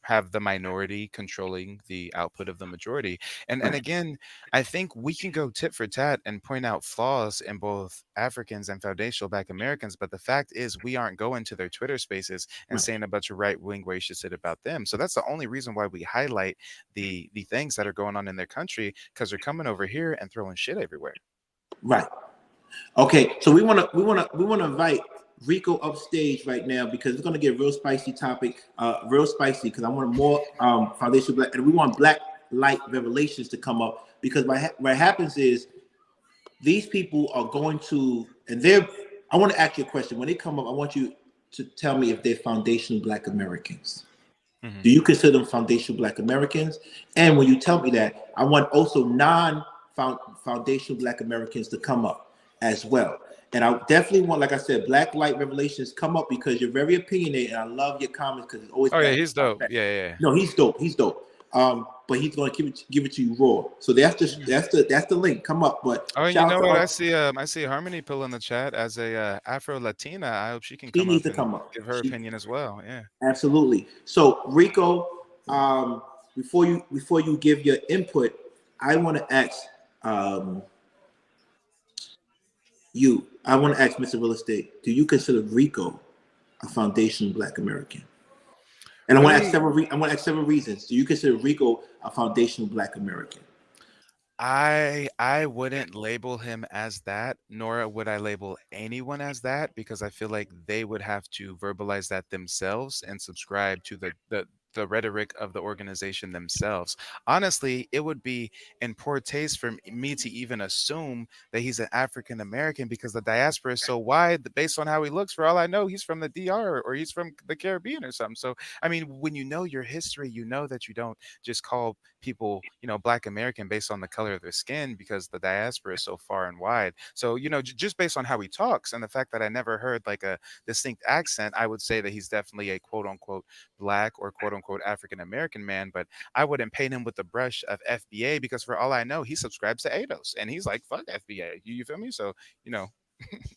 have the minority controlling the output of the majority. And Right. again, I think we can go tit for tat and point out flaws in both Africans and foundational Black Americans, but the fact is we aren't going to their Twitter spaces and Right. saying a bunch of right-wing racist shit about them. So that's the only reason why we highlight the things that are going on in their country, because they're coming over here and throwing shit everywhere. Right. Okay. So we wanna invite Rico upstage right now because it's gonna get a real spicy topic, real spicy because I want more foundational black, and we want Black Light Revelations to come up because what happens is these people are going to, and they're. I want to ask you a question. When they come up, I want you to tell me if they're foundational Black Americans. Mm-hmm. Do you consider them foundational Black Americans? And when you tell me that, I want also non-foundational Black Americans to come up as well. And I definitely want, like I said, Black Light Revelations come up because you're very opinionated, and I love your comments because it's always. Oh yeah, he's dope. Yeah. No, he's dope. He's dope. But he's going to give it to you raw. So that's the link. Come up. But Oh, you shout know out to what? her. I see Harmony Pill in the chat as a Afro Latina. I hope she can She come needs up to and come up. give her opinion as well. Yeah. Absolutely. So Rico, before you give your input, I want to ask I want to ask Mr. Real Estate, do you consider Rico a foundational Black American? And I want to ask several reasons. Do you consider Rico a foundational Black American? I wouldn't label him as that, nor would I label anyone as that, because I feel like they would have to verbalize that themselves and subscribe to the rhetoric of the organization themselves. Honestly, it would be in poor taste for me to even assume that he's an African American because the diaspora is so wide based on how he looks. For all I know, he's from the DR or he's from the Caribbean or something. So, I mean, when you know your history, you know that you don't just call people, Black American based on the color of their skin because the diaspora is so far and wide. So, just based on how he talks and the fact that I never heard like a distinct accent, I would say that he's definitely a quote unquote Black or quote unquote African American man. But I wouldn't paint him with the brush of FBA because for all I know, he subscribes to ADOS and he's like, fuck FBA. You feel me? So,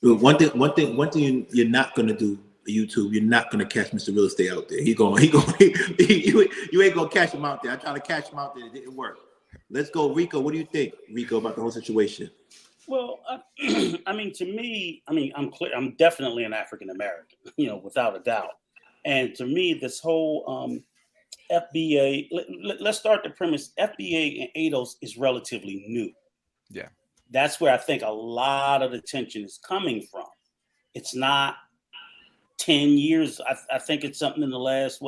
One thing you're not gonna do, YouTube, you're not gonna catch Mr. Real Estate out there. You ain't gonna catch him out there. I tried to catch him out there, it didn't work. Let's go, Rico. What do you think, Rico, about the whole situation? Well, I mean, to me, I'm clear. I'm definitely an African American, without a doubt. And to me, this whole FBA. Let's start the premise. FBA and ADOS is relatively new. Yeah. That's where I think a lot of the tension is coming from. It's not 10 years. I think it's something in the last,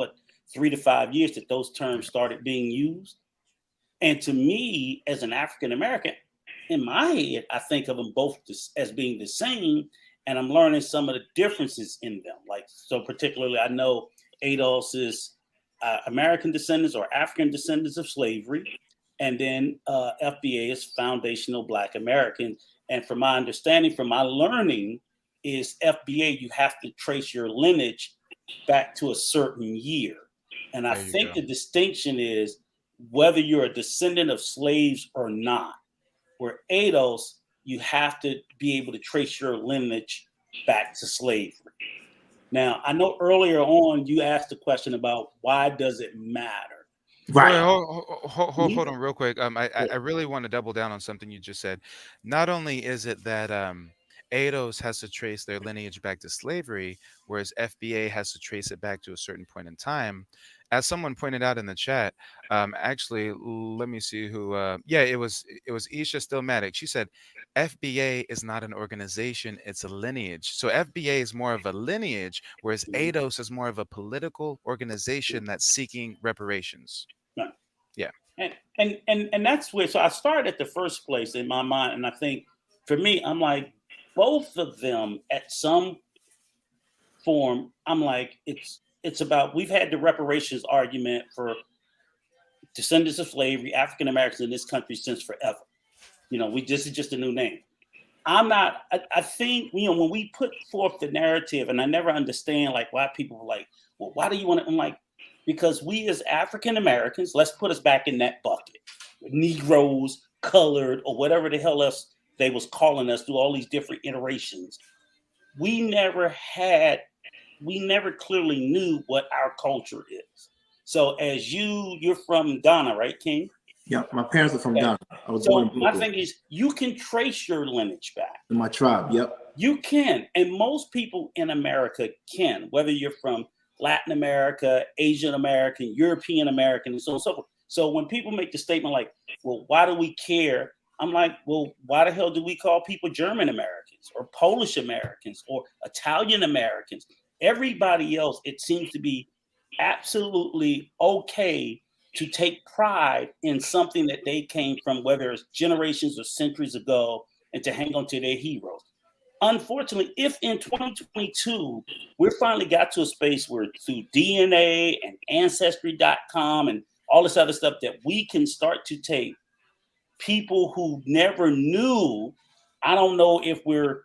3 to 5 years that those terms started being used. And to me, as an African American, in my head, I think of them both as being the same. And I'm learning some of the differences in them. Like, so particularly, I know ADOS is American descendants or African descendants of slavery, and then FBA is foundational Black American. And from my understanding, from my learning, is FBA you have to trace your lineage back to a certain year. And I There you think go. the distinction is whether you're a descendant of slaves or not. Where ADOS, you have to be able to trace your lineage back to slavery. Now, I know earlier on you asked a question about why does it matter? Right. Wait, hold Mhm. on real quick. I really want to double down on something you just said. Not only is it that ADOS has to trace their lineage back to slavery, whereas FBA has to trace it back to a certain point in time. As someone pointed out in the chat, actually, let me see who. Yeah, it was Isha Stillmatic. She said, FBA is not an organization; it's a lineage. So FBA is more of a lineage, whereas ADOS is more of a political organization that's seeking reparations. Right. Yeah. And that's where, so I started at the first place in my mind, and I think for me, I'm like, both of them at some form, I'm like, it's about, we've had the reparations argument for descendants of slavery, African Americans in this country since forever. This is just a new name. I think, when we put forth the narrative, and I never understand like why people are like, well, why do you want to? I'm like, because we as African Americans, let's put us back in that bucket. Negroes, colored, or whatever the hell else they was calling us through all these different iterations. We never clearly knew what our culture is. So as you're from Ghana, right, King? Yeah, my parents are from Okay. Ghana. I was born So in my Brooklyn. thing is, you can trace your lineage back. In my tribe. Yep. You can, and most people in America can, whether you're from Latin America, Asian American, European American, and so on and so forth. So when people make the statement like, well, why do we care? I'm like, well, why the hell do we call people German Americans or Polish Americans or Italian Americans? Everybody else, it seems to be absolutely okay to take pride in something that they came from, whether it's generations or centuries ago, and to hang on to their heroes. Unfortunately, if in 2022 we finally got to a space where through DNA and ancestry.com and all this other stuff that we can start to take people who never knew, I don't know if we're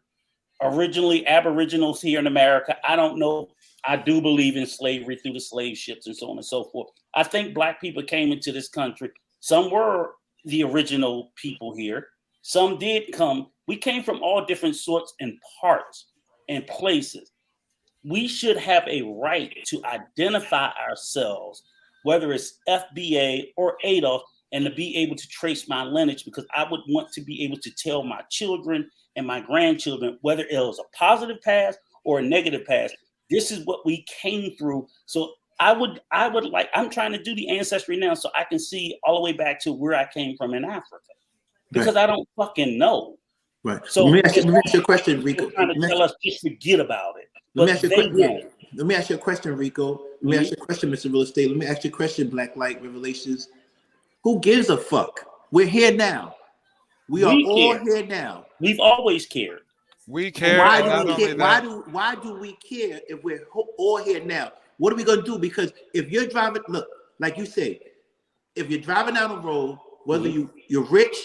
originally aboriginals here in America. I don't know. I do believe in slavery through the slave ships and so on and so forth. I think Black people came into this country. Some were the original people here. Some did come. We came from all different sorts and parts and places. We should have a right to identify ourselves, whether it's FBA or ADOS, and to be able to trace my lineage, because I would want to be able to tell my children and my grandchildren, whether it was a positive past or a negative past, this is what we came through. So I would like, I'm trying to do the ancestry now so I can see all the way back to where I came from in Africa, because Right. I don't fucking know. Right. So Let me ask you a question, Rico. they're trying to tell us just forget about it, Let me but ask you a they question. won't. Let me ask you a question, Rico. Let me ask you a question, Mr. Real Estate. Let me ask you a question, Black Light Revelations. Who gives a fuck? We're here now. We are We all care. here now. We've always cared. We And care, why and do not we only care? that, Why do we care if we're all here now? What are we gonna do? Because if you're driving, look, like you say, if you're driving down the road, whether you're rich,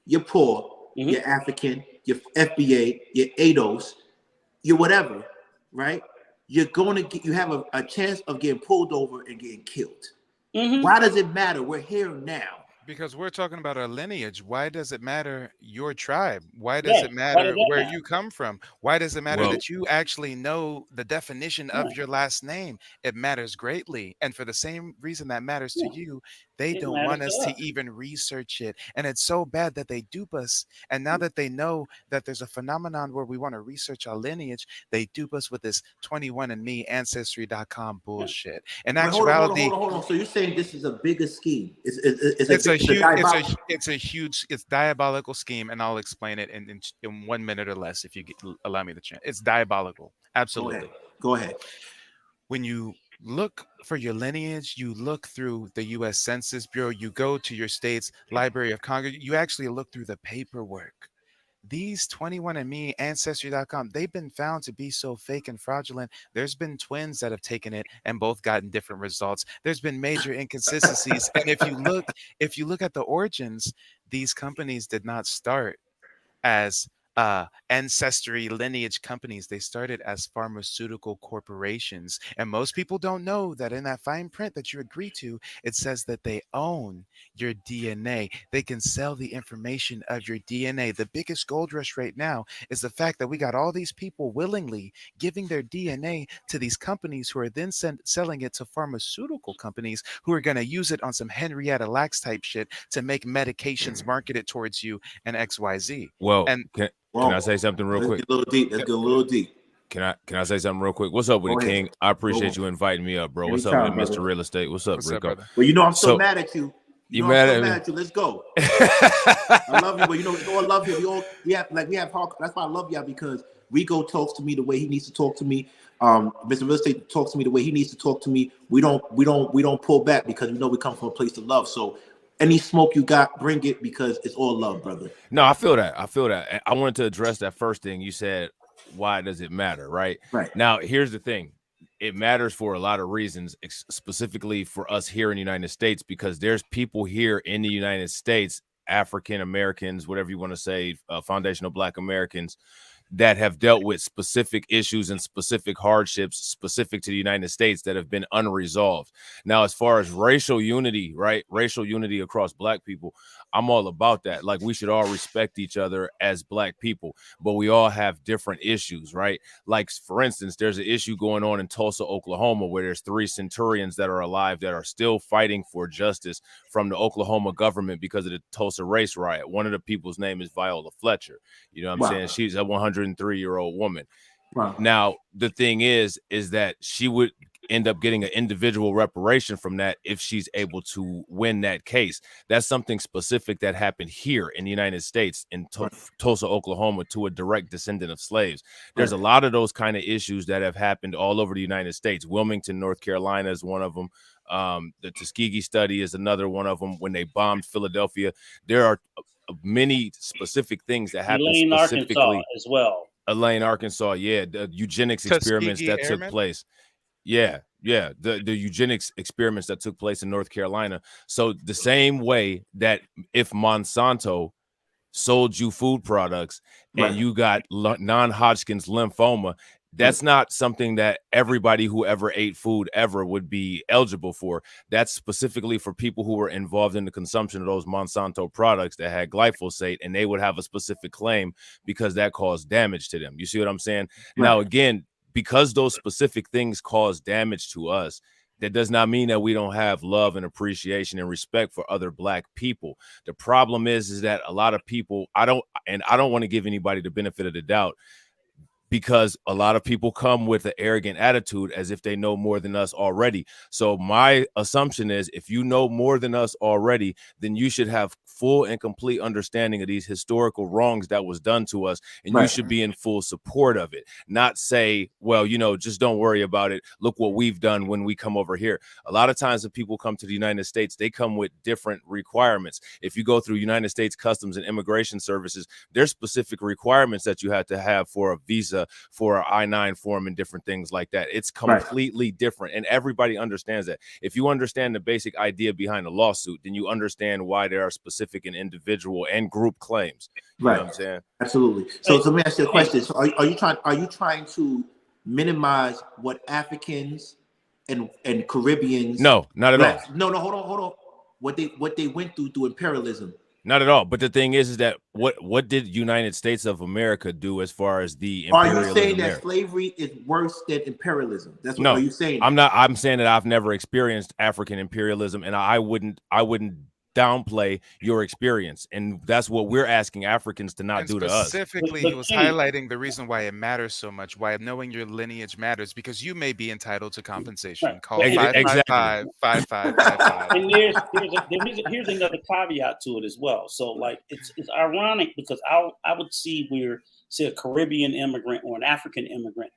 you're poor, you're African, you're FBA, you're ADOS, you're whatever, right? You're going to get, you have a chance of getting pulled over and getting killed. Why does it matter? We're here now. because we're talking about our lineage. Why does it matter your tribe? Why does Yeah. it Why does matter that where matter? you come from? Why does it matter Well, that you actually know the definition Yeah. of your last name? It matters greatly. And for the same reason that matters to Yeah. you, they It don't matters want us to to us. even research it. And it's so bad that they dupe us. And now that they know that there's a phenomenon where we want to research our lineage, they dupe us with this 21andMe ancestry.com Yeah. bullshit. In Wait, actuality, hold on. So you're saying this is a bigger scheme? It's a diabolical. it's a huge, it's diabolical scheme, and I'll explain it in 1 minute or less if you allow me the chance. It's diabolical, Go ahead. absolutely. Go ahead. When you look for your lineage, you look through the U.S. Census Bureau, you go to your state's Library of Congress, you actually look through the paperwork. these 21andMe, Ancestry.com, they've been found to be so fake and fraudulent. There's been twins that have taken it and both gotten different results. There's been major inconsistencies. And if you look at the origins, these companies did not start as ancestry lineage companies. They started as pharmaceutical corporations. And most people don't know that in that fine print that you agree to, it says that they own your DNA. They can sell the information of your DNA. The biggest gold rush right now is the fact that we got all these people willingly giving their DNA to these companies who are then selling it to pharmaceutical companies who are going to use it on some Henrietta Lacks type shit to make medications marketed towards you and XYZ. Well, And can I say something real quick? Let's get a little deep. Let's go a little deep. Can I say something real quick? What's up with Go it, ahead. King? I appreciate Go you inviting me up, bro. What's Anytime, up with it, Mr. brother. Real Estate? What's up, what's up, Rico? brother? Well, you know I'm So- so mad at you. You know mad I'm so at me? mad at you. Let's go. I love you, but you know it's all love here. We have hard. That's why I love y'all, because Rico talks to me the way he needs to talk to me. Mr. Real Estate talks to me the way he needs to talk to me. We don't pull back because we know we come from a place of love. So any smoke you got, bring it, because it's all love, brother. No, I feel that. And I wanted to address that first thing you said. Why does it matter, right? Right. Now, here's the thing. It matters for a lot of reasons, specifically for us here in the United States, because there's people here in the United States, African Americans, whatever you want to say, foundational Black Americans, that have dealt with specific issues and specific hardships specific to the United States that have been unresolved. Now, as far as racial unity, right? Racial unity across Black people, I'm all about that. Like, we should all respect each other as Black people, but we all have different issues, right? Like, for instance, there's an issue going on in Tulsa, Oklahoma, where there's 3 centurions that are alive that are still fighting for justice from the Oklahoma government because of the Tulsa race riot. One of the people's name is Viola Fletcher. You know what I'm Wow. saying? She's a 103-year-old woman. Wow. Now, the thing is that she would end up getting an individual reparation from that if she's able to win that case. That's something specific that happened here in the United States in Tulsa, Oklahoma, to a direct descendant of slaves. There's a lot of those kind of issues that have happened all over the United States. Wilmington, North Carolina is one of them. The Tuskegee study is another one of them. When they bombed Philadelphia, there are many specific things that happened Elaine, specifically. Arkansas as well. Elaine, Arkansas, yeah, the eugenics experiments Tuskegee that Airmen? took place. Yeah, the eugenics experiments that took place in North Carolina. So the same way that if Monsanto sold you food products and Right. you got non-Hodgkin's lymphoma, that's not something that everybody who ever ate food ever would be eligible for. That's specifically for people who were involved in the consumption of those Monsanto products that had glyphosate, and they would have a specific claim because that caused damage to them. You see what I'm saying? Right. Now, again, because those specific things cause damage to us, that does not mean that we don't have love and appreciation and respect for other Black people. The problem is that a lot of people, I don't want to give anybody the benefit of the doubt, because a lot of people come with an arrogant attitude as if they know more than us already. So my assumption is, if you know more than us already, then you should have full and complete understanding of these historical wrongs that was done to us, and you should be in full support of it. Not say, well, just don't worry about it. Look what we've done when we come over here. A lot of times when people come to the United States, they come with different requirements. If you go through United States Customs and Immigration Services, there's specific requirements that you have to have for a visa, for an I-9 form, and different things like that. It's completely different, and everybody understands that. If you understand the basic idea behind a lawsuit, then you understand why there are specific and individual and group claims. You know what I'm saying? Absolutely. So let me ask you a question. So are you trying to minimize what Africans and Caribbeans? No, not at all. No, hold on. What they went through imperialism. Not at all. But the thing is that what did United States of America do as far as the imperialism? Are you saying that slavery is worse than imperialism? That's what no, are you saying? I'm not. I'm saying that I've never experienced African imperialism, and I wouldn't downplay your experience, and that's what we're asking Africans to not do to us. Specifically, he was highlighting the reason why it matters so much, why knowing your lineage matters, because you may be entitled to compensation. Call 555-5555. And here's another caveat to it as well. So, like, it's ironic because I would see where, say, a Caribbean immigrant or an African immigrant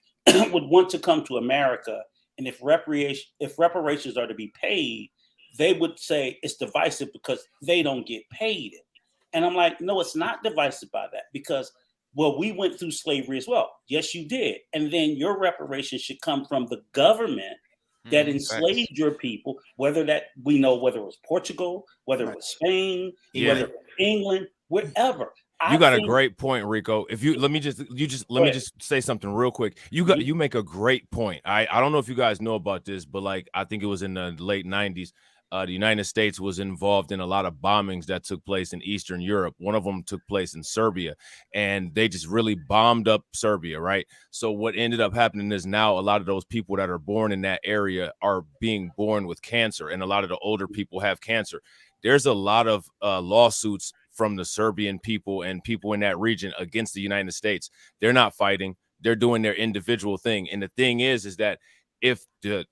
would want to come to America, and if reparations are to be paid, they would say it's divisive because they don't get paid it. And I'm like, no, it's not divisive by that, because, well, we went through slavery as well. Yes, you did. And then your reparations should come from the government that enslaved your people, whether that we know, whether it was Portugal, whether it was Spain, whether it was England, wherever. You got a great point, Rico. If you let me just say something real quick. You make a great point. I don't know if you guys know about this, but like I think it was in the late 90s. The United States was involved in a lot of bombings that took place in Eastern Europe. One of them took place in Serbia, and they just really bombed up Serbia, right? So what ended up happening is now a lot of those people that are born in that area are being born with cancer, and a lot of the older people have cancer. There's a lot of lawsuits from the Serbian people and people in that region against the United States. They're not fighting. They're doing their individual thing. And the thing is that if the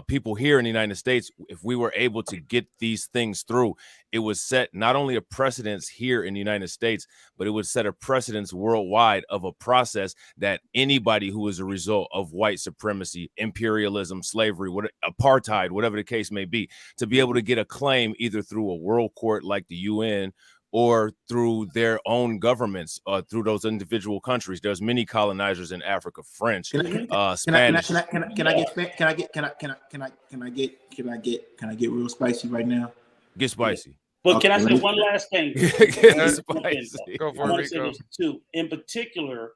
people here in the United States, if we were able to get these things through, it would set not only a precedence here in the United States, but it would set a precedence worldwide of a process that anybody who is a result of white supremacy, imperialism, slavery, apartheid, whatever the case may be, to be able to get a claim either through a world court like the UN or through their own governments, through those individual countries. There's many colonizers in Africa, French, Spanish. Can I get real spicy right now? Get spicy. But can I say one last thing? Get spicy. Go for it, Rico. Too. In particular,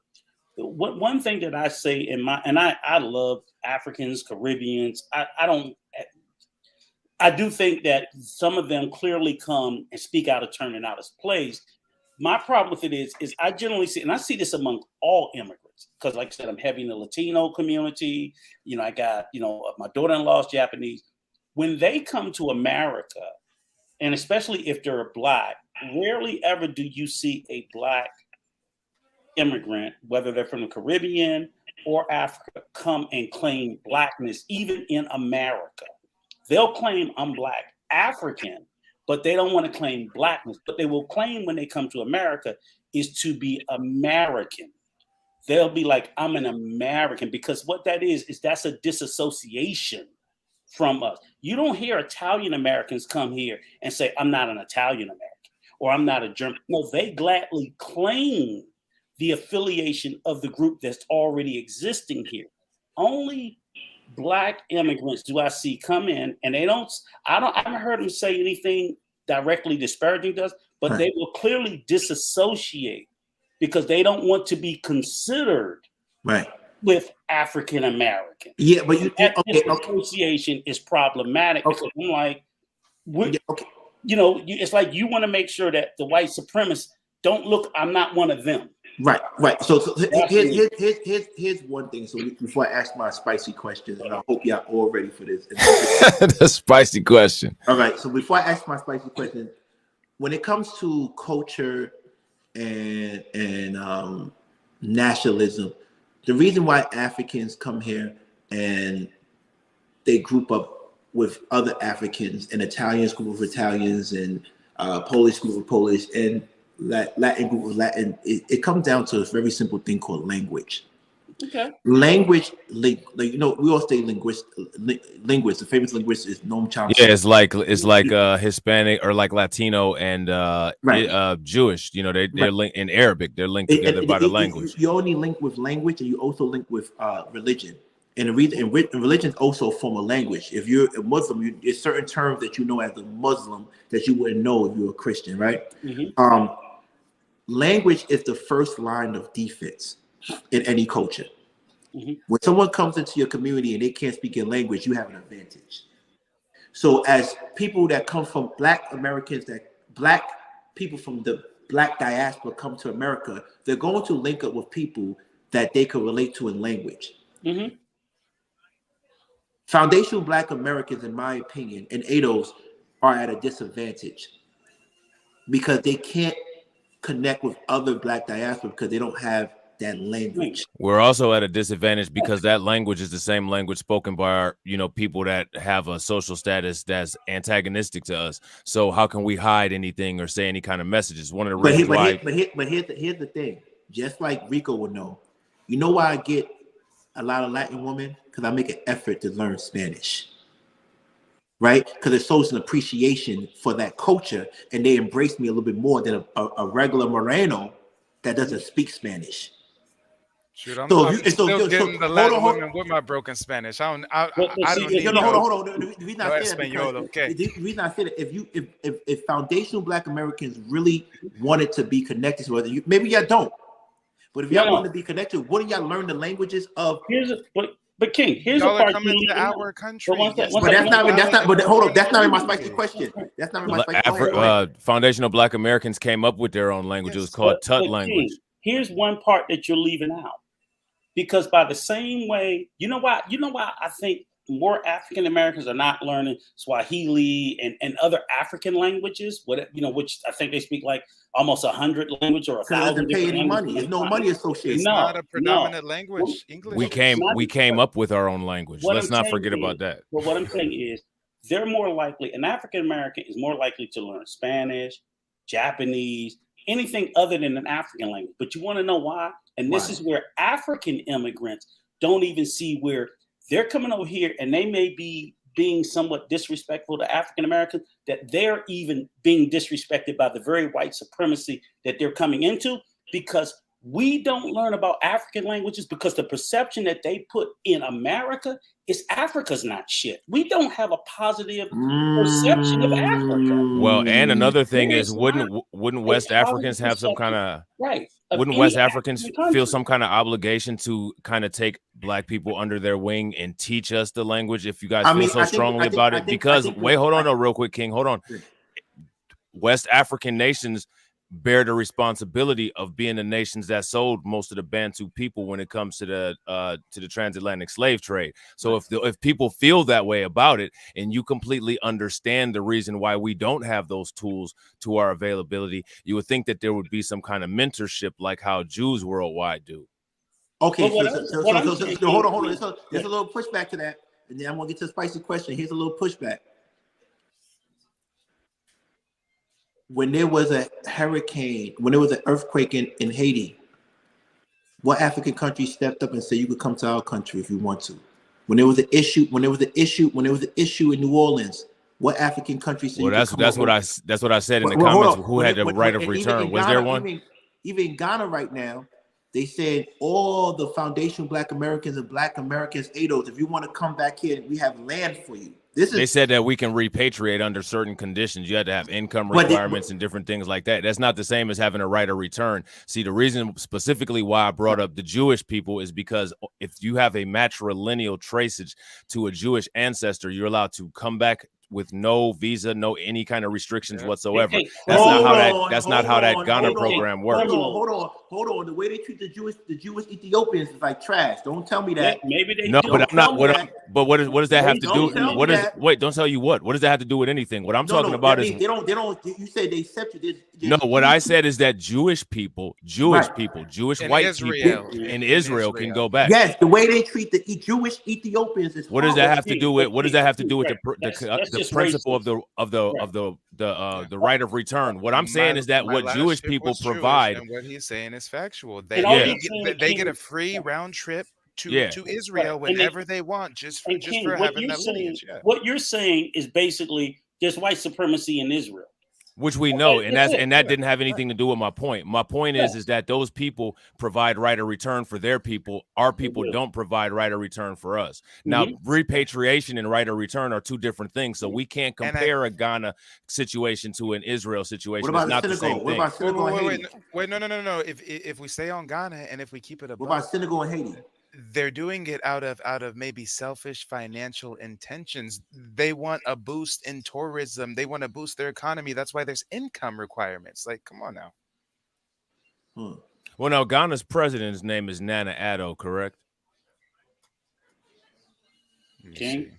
one thing that I say I love Africans, Caribbeans. I do think that some of them clearly come and speak out of turn and out of place. My problem with it is I generally see, and I see this among all immigrants, because like I said, I'm heavy in the Latino community. I got, my daughter-in-law is Japanese. When they come to America, and especially if they're Black, rarely ever do you see a Black immigrant, whether they're from the Caribbean or Africa, come and claim Blackness, even in America. They'll claim I'm Black African, but they don't want to claim Blackness. But they will claim when they come to America is to be American. They'll be like, I'm an American, because what that is that's a disassociation from us. You don't hear Italian Americans come here and say, I'm not an Italian American or I'm not a German. No, they gladly claim the affiliation of the group that's already existing here. Only Black immigrants do I see come in, and I haven't heard them say anything directly disparaging to us, but they will clearly disassociate because they don't want to be considered with African American. Yeah, but association is problematic because I'm like, it's like you want to make sure that the white supremacists don't look. I'm not one of them. Right. So here's one thing. So before I ask my spicy question, and I hope y'all all ready for this. The spicy question. All right. So before I ask my spicy question, when it comes to culture and nationalism, the reason why Africans come here and they group up with other Africans, and Italians group of Italians, and Polish group of Polish, and Latin group of Latin, it comes down to a very simple thing called language. Okay. Language, we all say linguist. The famous linguist is Noam Chomsky. Yeah, it's like Hispanic or like Latino and Jewish. They're linked in Arabic. They're linked together by the language. You only link with language, and you also link with religion. And religion is also a form of language. If you're a Muslim, there's certain terms that you know as a Muslim that you wouldn't know if you're a Christian, right? Mm-hmm. Language is the first line of defense in any culture. Mm-hmm. When someone comes into your community and they can't speak your language, you have an advantage. So as people that come from Black Americans, Black people from the Black diaspora come to America, they're going to link up with people that they can relate to in language. Mm-hmm. Foundational Black Americans, in my opinion, and ADOS are at a disadvantage because they can't connect with other Black diaspora because they don't have that language. We're also at a disadvantage because that language is the same language spoken by our, people that have a social status that's antagonistic to us. So how can we hide anything or say any kind of messages? One of the reasons why. But here's the thing. Just like Rico would know, you know why I get a lot of Latin women? Because I make an effort to learn Spanish. right? Because it shows an appreciation for that culture, and they embrace me a little bit more than a regular Moreno that doesn't speak Spanish. Shoot, I'm So if you, still so getting the hold Latin on, hold women with my broken Spanish. I don't But I see, don't need no, no, hold on. The reason no I say that because Espanol, okay? the reason I say that if foundational Black Americans really wanted to be connected to other, maybe y'all don't, but if y'all wanted to be connected, wouldn't y'all learn the languages of? But King, here's Y'all a are part coming you to need to know. our country. But Yes, But that's not. But hold on, that's not in my spicy language. question. That's not in my spicy question. Foundational Black Americans came up with their own language. It was Yes. called Tut King, language. here's one part that you're leaving out. Because by the same way, you know why I think more African Americans are not learning Swahili and other African languages, which I think they speak like almost 100 languages or 1,000. Because it doesn't pay any money. There's no money associated. It's not a predominant language. English. We came up with our own language. Let's not forget about that. But what I'm saying is, they're more likely. An African American is more likely to learn Spanish, Japanese, anything other than an African language. But you want to know why? And this is where African immigrants don't even see where they're coming over here, and they may be being somewhat disrespectful to African Americans, that they're even being disrespected by the very white supremacy that they're coming into, because we don't learn about African languages because the perception that they put in America is Africa's not shit. We don't have a positive perception of Africa. Well, and another thing is, wouldn't West Africans have some kind of Wouldn't West Africans feel some kind of obligation to kind of take Black people under their wing and teach us the language if you guys feel so strongly about it? Because wait, hold on, real quick, King, hold on. West African nations bear the responsibility of being the nations that sold most of the Bantu people when it comes to the transatlantic slave trade. So if people feel that way about it, and you completely understand the reason why we don't have those tools to our availability, you would think that there would be some kind of mentorship like how Jews worldwide do. Okay, so hold on. There's a little pushback to that, and then I'm gonna get to the spicy question. Here's a little pushback. When there was a hurricane, when there was an earthquake in Haiti, what African country stepped up and said you could come to our country if you want to? When there was an issue in New Orleans, what African country said? Well, that's what I said in the comments. Who had the right of return? Was there one? Even in Ghana right now, they said all the foundational Black Americans and Black Americans, ADOs, if you want to come back here, we have land for you. They said that we can repatriate under certain conditions. You had to have income requirements and different things like that. That's not the same as having a right of return. See, the reason specifically why I brought up the Jewish people is because if you have a matrilineal traceage to a Jewish ancestor, you're allowed to come back with no visa, no any kind of restrictions whatsoever. That's not how that Ghana program works. Hold on. The way they treat the Jewish Ethiopians is like trash. Don't tell me that. Maybe they no, but I'm not. What does that have to do? Wait, don't tell you what. What does that have to do with anything? What I'm talking about is they don't. You said they accept you. No, what I said is that Jewish white people in Israel can go back. Yes, the way they treat the Jewish Ethiopians is. What does that have to do with? What does that have to do with the principle of the right of return? What I'm saying is that what Jewish people provide, and what he's saying is factual. They get a free round trip to Israel whenever they want, just for having that lineage. Yeah. What you're saying is basically there's white supremacy in Israel, which we know, and that didn't have anything to do with my point. My point is that those people provide right of return for their people. Our people don't provide right of return for us. Now, repatriation and right of return are two different things, so we can't compare a Ghana situation to an Israel situation. It's not the same thing. What about Senegal and Haiti? Wait, no. If we stay on Ghana and if we keep it above, what about Senegal and Haiti? They're doing it out of maybe selfish financial intentions. They want a boost in tourism. They want to boost their economy. That's why there's income requirements. Like, come on now. Well, now Ghana's president's name is Nana Addo, correct? King?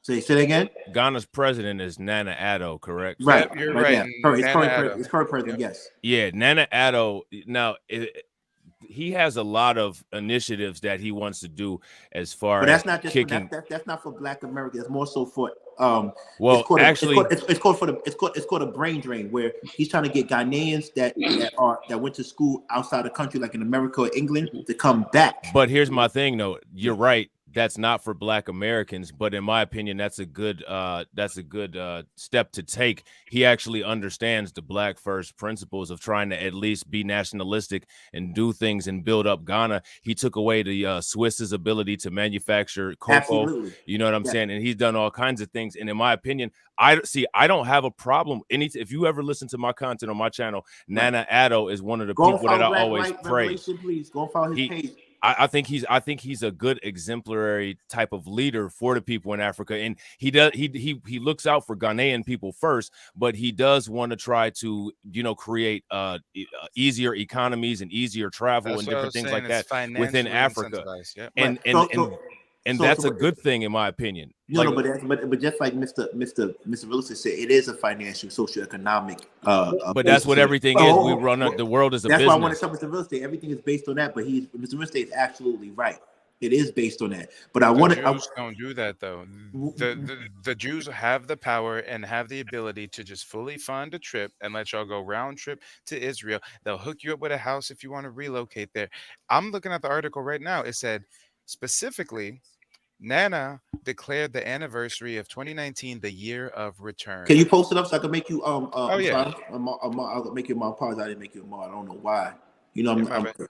Say that again. Ghana's president is Nana Addo, correct? Right. You're right. It's current president. Yes. Yeah, Nana Addo. Now, he has a lot of initiatives that he wants to do as far but that's as not just kicking. That's not for Black Americans. It's more so for well, it's called a brain drain, where he's trying to get Ghanaians that went to school outside the country, like in America or England, to come back. But here's my thing, though. You're right. that's not for Black Americans, but in my opinion, that's a good step to take. He actually understands the Black first principles of trying to at least be nationalistic and do things and build up Ghana. He took away the Swiss's ability to manufacture cocoa. Absolutely. You know what I'm saying? And he's done all kinds of things. And in my opinion, I don't have a problem. If you ever listen to my content on my channel, Nana Addo is one of the people that I always praise. Please go follow his page. I think he's a good exemplary type of leader for the people in Africa, and he looks out for Ghanaian people first, but he does want to try to create easier economies and easier travel and different things like that within Africa. Yep. And that's a good thing in my opinion. But just like Mr. Wilson said, it is a financial, socioeconomic. But that's what everything is. We run the world as a business. That's why I want to tell Mr. Real Estate. Everything is based on that. But Mr. Real Estate is absolutely right. It is based on that. But Jews don't do that though. The Jews have the power and have the ability to just fully fund a trip and let y'all go round trip to Israel. They'll hook you up with a house if you want to relocate there. I'm looking at the article right now. It said specifically, Nana declared the anniversary of 2019 the year of return. Can you post it up so I can make you yeah. I'll make you my pause. I didn't make you a mod. I don't know why. You know,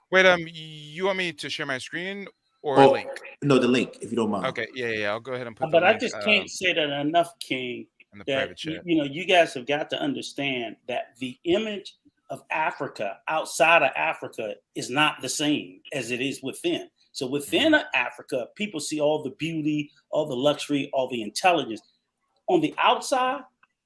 wait, you want me to share my screen or a link? No, the link, if you don't mind. Okay, yeah. I'll go ahead and put But the link, I just can't say that enough, King. In the private chat. You guys have got to understand that the image of Africa outside of Africa is not the same as it is within. So within Africa, people see all the beauty, all the luxury, all the intelligence. On the outside,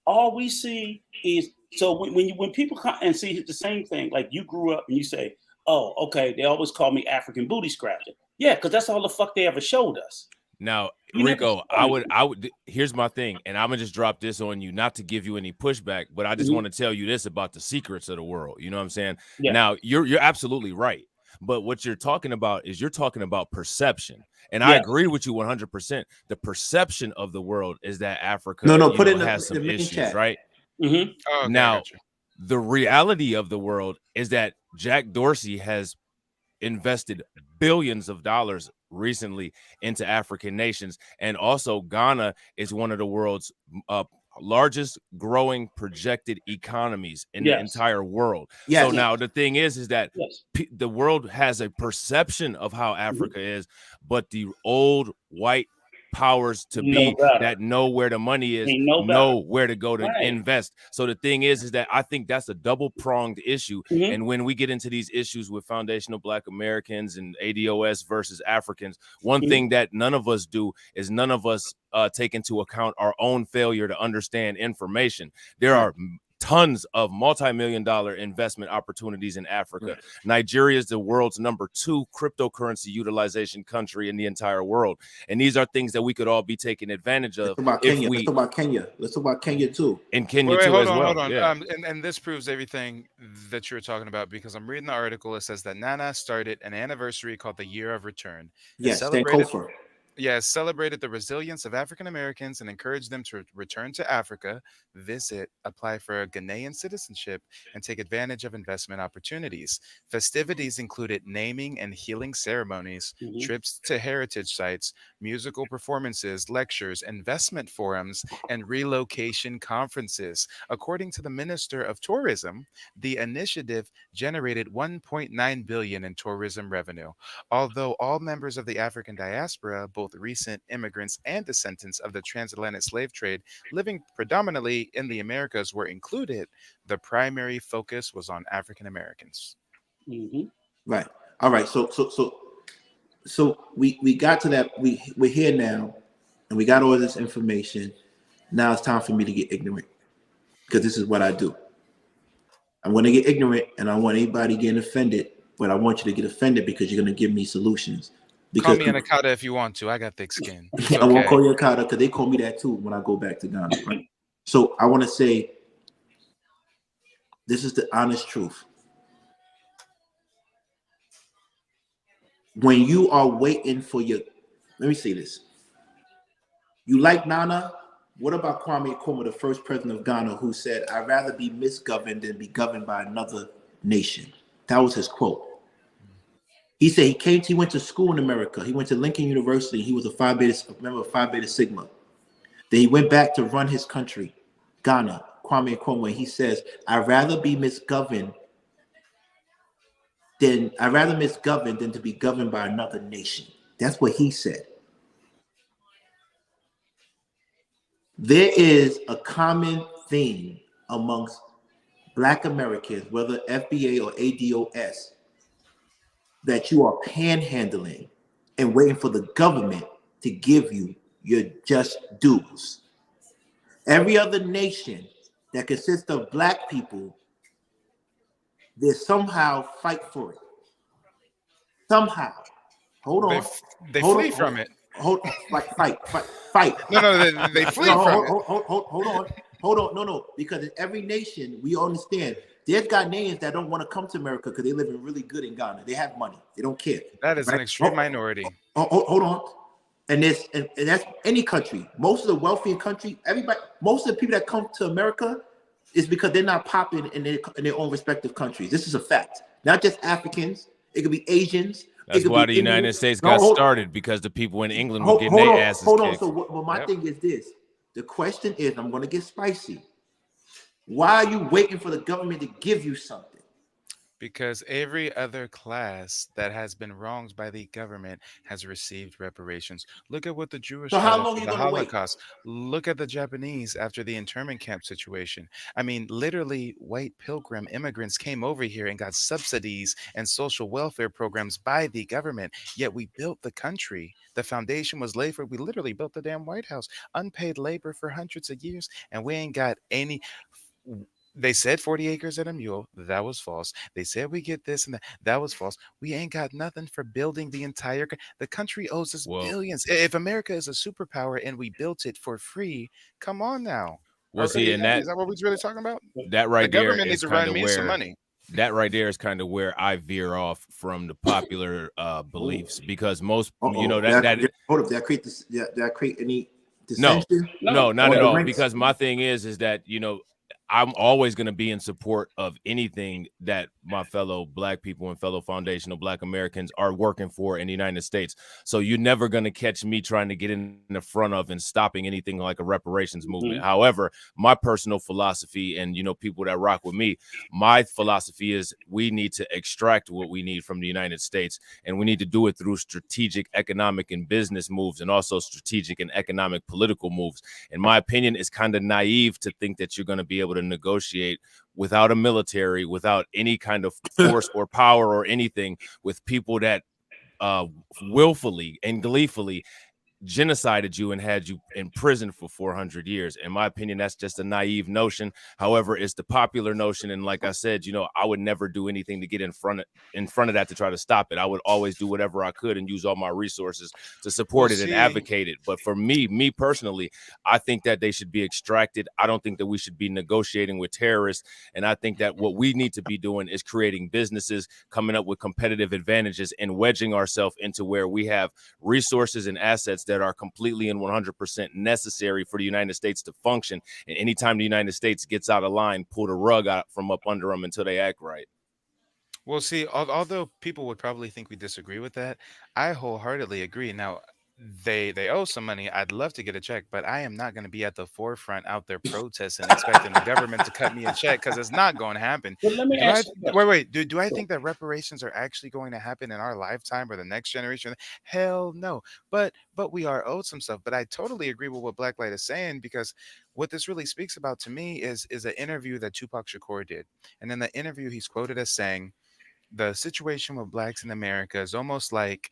all we see is, so when people come and see the same thing, like you grew up and you say, oh, okay, they always call me African booty scratcher. Yeah, because that's all the fuck they ever showed us. Now, Rico, I would. Here's my thing, and I'm gonna just drop this on you, not to give you any pushback, but I just want to tell you this about the secrets of the world. You know what I'm saying? Yeah. Now, you're absolutely right. But what you're talking about is perception. And I agree with you 100%. The perception of the world is that Africa has some issues, chat. Right? Mm-hmm. Oh, okay, now, the reality of the world is that Jack Dorsey has invested billions of dollars recently into African nations. And also Ghana is one of the world's largest growing projected economies in the entire world. So now the thing is that the world has a perception of how Africa is, but the old white powers to be that know where the money is, know where to go to invest. So the thing is that I think that's a double-pronged issue. And when we get into these issues with foundational Black Americans and ADOS versus Africans, one thing that none of us do is none of us take into account our own failure to understand information. There are tons of multi-million-dollar investment opportunities in Africa. Nigeria is the world's #2 cryptocurrency utilization country in the entire world. And these are things that we could all be taking advantage of. Let's talk about Kenya. Let's talk about Kenya too. And Kenya too as well. Hold on. Yeah. And this proves everything that you're talking about, because I'm reading the article. It says that Nana started an anniversary called the Year of Return. Yes, celebrated the resilience of African Americans and encouraged them to return to Africa, visit, apply for a Ghanaian citizenship, and take advantage of investment opportunities. Festivities included naming and healing ceremonies, trips to heritage sites, musical performances, lectures, investment forums, and relocation conferences. According to the Minister of Tourism, the initiative generated $1.9 billion in tourism revenue. Although all members of the African diaspora, both recent immigrants and descendants of the transatlantic slave trade living predominantly in the Americas, were included, the primary focus was on African Americans. Right. All right. So we got to that. We're here now, and we got all this information. Now it's time for me to get ignorant, because this is what I do. I'm going to get ignorant, and I want anybody getting offended, but I want you to get offended because you're going to give me solutions. Call me an Akata if you want to. I got thick skin. I won't call you Akata because they call me that too when I go back to Ghana. Right? So I want to say, this is the honest truth. When you are waiting for let me say this. You like Nana? What about Kwame Nkrumah, the first president of Ghana, who said, "I'd rather be misgoverned than be governed by another nation"? That was his quote. He said he went to school in America. He went to Lincoln University. He was a member of Phi Beta Sigma. Then he went back to run his country, Ghana, Kwame Nkrumah. He says, I'd rather misgoverned than to be governed by another nation. That's what he said. There is a common theme amongst Black Americans, whether FBA or ADOS, that you are panhandling and waiting for the government to give you your just dues. Every other nation that consists of Black people, they somehow fight for it. Somehow. Hold on. They flee from it. Hold on. Fight. No, they flee from it. Hold on. No. Because in every nation, we understand there's Ghanaians that don't want to come to America because they live in really good in Ghana. They have money. They don't care. That is an extreme minority. Hold on. And that's any country. Most of the wealthy country, most of the people that come to America is because they're not popping in their own respective countries. This is a fact. Not just Africans. It could be Asians. That's why the United States got started, because the people in England were getting their asses kicked. Hold on. So my thing is this. The question is, I'm going to get spicy. Why are you waiting for the government to give you something? Because every other class that has been wronged by the government has received reparations. Look at what the Jewish So how got long after you the gonna wait? Holocaust. Look at the Japanese after the internment camp situation. I mean, literally, white pilgrim immigrants came over here and got subsidies and social welfare programs by the government. Yet we built the country. The foundation was laid for. We literally built the damn White House. Unpaid labor for hundreds of years, and we ain't got any. They said 40 acres and a mule. That was false. They said we get this and that. That was false. We ain't got nothing for building the entire. The country owes us billions. If America is a superpower and we built it for free, come on now. Well, see, and that is that what we're really talking about? That right The there government needs is to kind run of me some where money. that right there is kind of where I veer off from the popular beliefs, because most Hold up. Did I create this? Did I create any dissension? No, not at all. Because my thing is that I'm always going to be in support of anything that my fellow Black people and fellow foundational Black Americans are working for in the United States. So you're never going to catch me trying to get in the front of and stopping anything like a reparations movement. However, my personal philosophy, and people that rock with me, my philosophy is we need to extract what we need from the United States, and we need to do it through strategic economic and business moves, and also strategic and economic political moves. In my opinion, it's kind of naive to think that you're going to be able to negotiate without a military, without any kind of force or power or anything, with people that willfully and gleefully genocided you and had you in prison for 400 years. In my opinion, that's just a naive notion. However, it's the popular notion, and like I said, I would never do anything to get in front of that to try to stop it. I would always do whatever I could and use all my resources to support it and advocate it. But for me personally, I think that they should be extracted. I don't think that we should be negotiating with terrorists, and I think that what we need to be doing is creating businesses, coming up with competitive advantages, and wedging ourselves into where we have resources and assets that are completely and 100% necessary for the United States to function. And anytime the United States gets out of line, pull the rug out from up under them until they act right. Well, see, although people would probably think we disagree with that, I wholeheartedly agree. Now, they owe some money. I'd love to get a check, but I am not going to be at the forefront out there protesting, expecting the government to cut me a check, because it's not going to happen. But let me ask you, wait. Do I think that reparations are actually going to happen in our lifetime or the next generation? Hell no. But we are owed some stuff. But I totally agree with what Blacklight is saying, because what this really speaks about to me is an interview that Tupac Shakur did, and in the interview he's quoted as saying, the situation with Blacks in America is almost like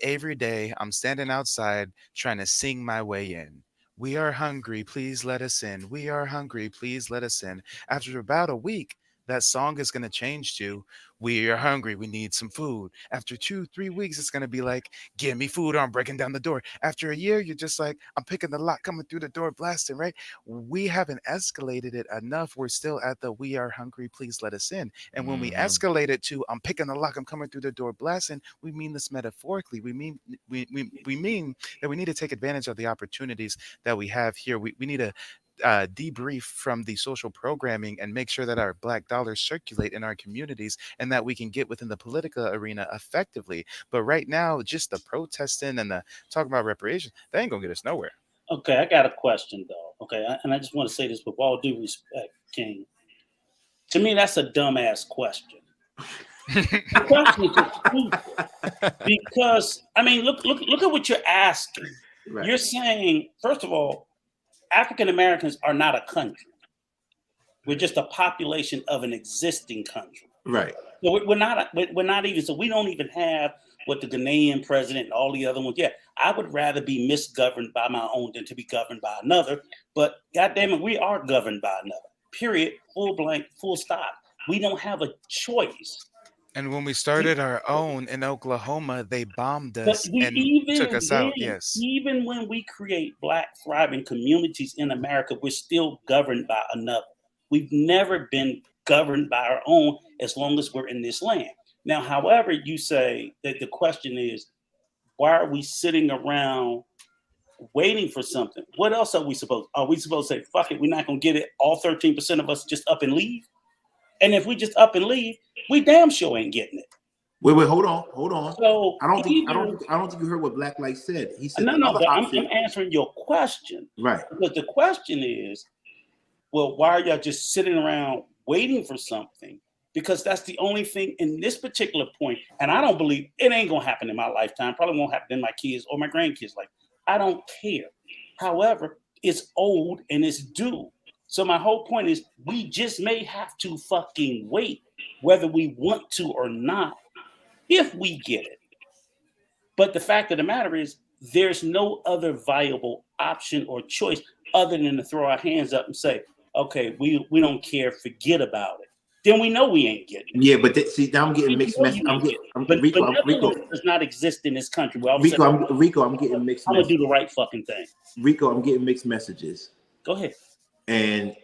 every day I'm standing outside trying to sing my way in. We are hungry, please let us in. We are hungry, please let us in. After about a week, that song is going to change to, we are hungry, we need some food. After 2-3 weeks, it's going to be like, give me food or I'm breaking down the door. After a year, you're just like, I'm picking the lock, coming through the door, blasting, right? We haven't escalated it enough. We're still at the, we are hungry, please let us in. And when we escalate it to, I'm picking the lock, I'm coming through the door, blasting, we mean this metaphorically. We mean we mean that we need to take advantage of the opportunities that we have here. We need to debrief from the social programming and make sure that our black dollars circulate in our communities and that we can get within the political arena effectively. But right now, just the protesting and the talking about reparations, that ain't gonna get us nowhere. Okay, I got a question though. Okay, and I just want to say this with all due respect, King. To me, that's a dumbass question. The question is stupid because I mean, look at what you're asking. Right. You're saying, first of all, African Americans are not a country. We're just a population of an existing country. Right. So we're not even. So we don't even have what the Ghanaian president and all the other ones. Yeah, I would rather be misgoverned by my own than to be governed by another. But goddamn it, we are governed by another. Period. Full blank. Full stop. We don't have a choice. And when we started our own in Oklahoma, they bombed us and took us out. Yes. Even when we create black thriving communities in America, we're still governed by another. We've never been governed by our own as long as we're in this land. Now, however, you say that the question is, why are we sitting around waiting for something? What else are we supposed? Are we supposed to say, fuck it, we're not going to get it? All 13% of us just up and leave? And if we just up and leave, we damn sure ain't getting it. Wait, hold on. So I don't think you heard what Black Light said. He said no, but I'm answering your question. Right. Because the question is, well, why are y'all just sitting around waiting for something? Because that's the only thing in this particular point. And I don't believe it ain't gonna happen in my lifetime. Probably won't happen in my kids or my grandkids. Like, I don't care. However, it's old and it's due. So my whole point is we just may have to fucking wait, whether we want to or not, if we get it. But the fact of the matter is there's no other viable option or choice other than to throw our hands up and say, okay, we don't care, forget about it. Then we know we ain't getting it. Yeah, but see, now I'm getting mixed messages. Rico does not exist in this country. Well, Rico, I'm getting mixed messages. I'm gonna do the right fucking thing. Rico, I'm getting mixed messages. Go ahead. And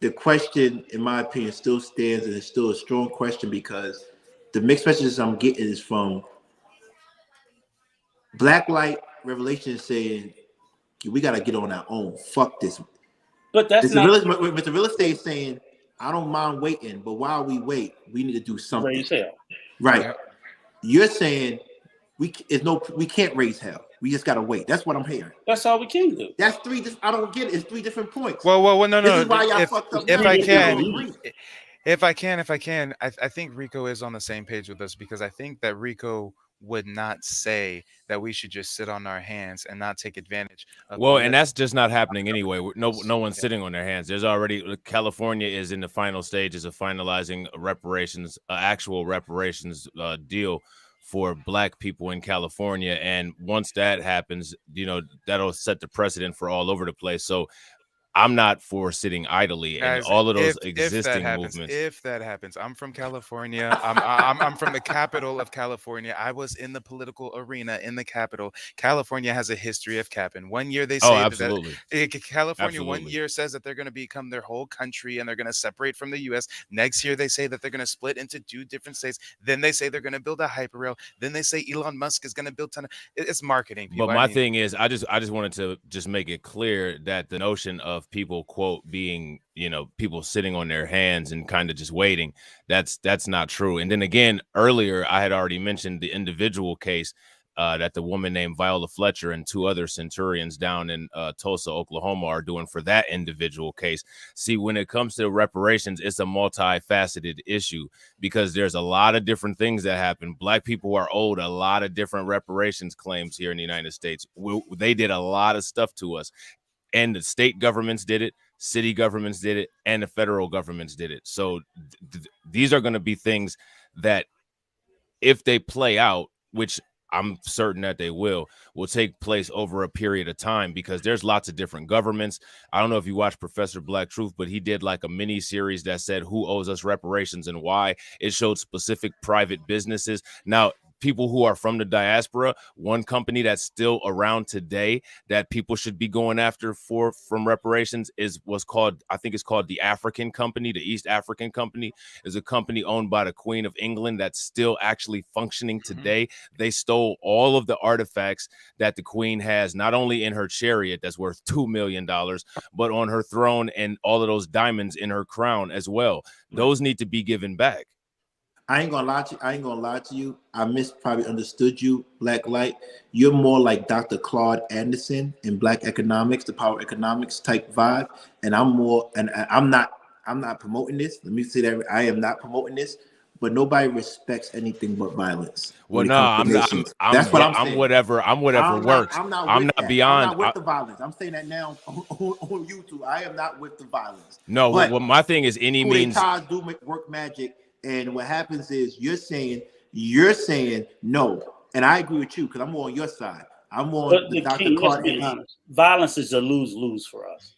the question, in my opinion, still stands, and it's still a strong question because the mixed messages I'm getting is from Black Light Revelation saying we gotta get on our own. Fuck this. But that's Mr. Real Estate saying, I don't mind waiting, but while we wait, we need to do something. Raise hell. Right. Yeah. You're saying we can't raise hell. We just gotta wait. That's what I'm hearing. That's all we can do. That's three. I don't get it. It's three different points. Well, no. This is why y'all fucked up. If I can, I think Rico is on the same page with us because I think that Rico would not say that we should just sit on our hands and not take advantage of and that's just not happening anyway. No one's sitting on their hands. There's already California is in the final stages of finalizing reparations, actual reparations deal for Black people in California, and once that happens, that'll set the precedent for all over the place. So I'm not for sitting idly and all of those existing movements. If that happens, I'm from California. I'm from the capital of California. I was in the political arena in the capital. California has a history of capping. One year they say absolutely. California Absolutely. 1 year says that they're going to become their whole country and they're going to separate from the U.S. Next year they say that they're going to split into 2 different states. Then they say they're going to build a hyperrail. Then they say Elon Musk is going to build it's marketing. But my thing is, I just wanted to just make it clear that the notion of people quote being people sitting on their hands and kind of just waiting, that's not true. And then again, earlier I had already mentioned the individual case that the woman named Viola Fletcher and 2 other centurions down in Tulsa, Oklahoma are doing for that individual case. See, when it comes to reparations, it's a multifaceted issue because there's a lot of different things that happen. Black people are owed a lot of different reparations claims here in the United States. They did a lot of stuff to us. And the state governments did it, city governments did it, and the federal governments did it. So these are going to be things that if they play out, which I'm certain that they will take place over a period of time because there's lots of different governments. I don't know if you watch Professor Black Truth, but he did like a mini series that said who owes us reparations and why. It showed specific private businesses. Now, people who are from the diaspora, one company that's still around today that people should be going after from reparations was called, I think it's called the African Company. The East African Company is a company owned by the Queen of England that's still actually functioning today. They stole all of the artifacts that the Queen has, not only in her chariot that's worth $2 million, but on her throne and all of those diamonds in her crown as well. Those need to be given back. I ain't gonna lie to you. I probably understood you, Black Light. You're more like Dr. Claude Anderson in Black Economics, the Power Economics type vibe. And I'm more, and I'm not promoting this. Let me say that I am not promoting this, but nobody respects anything but violence. Well, no, That's what I'm saying. I'm whatever works. I'm not beyond with the violence. I'm saying that now on YouTube. I am not with the violence. No, but well, my thing is any means do work magic. And what happens is you're saying no, and I agree with you because I'm more on your side. I'm on the Dr. King, let's Carter. be honest. Violence is a lose-lose for us.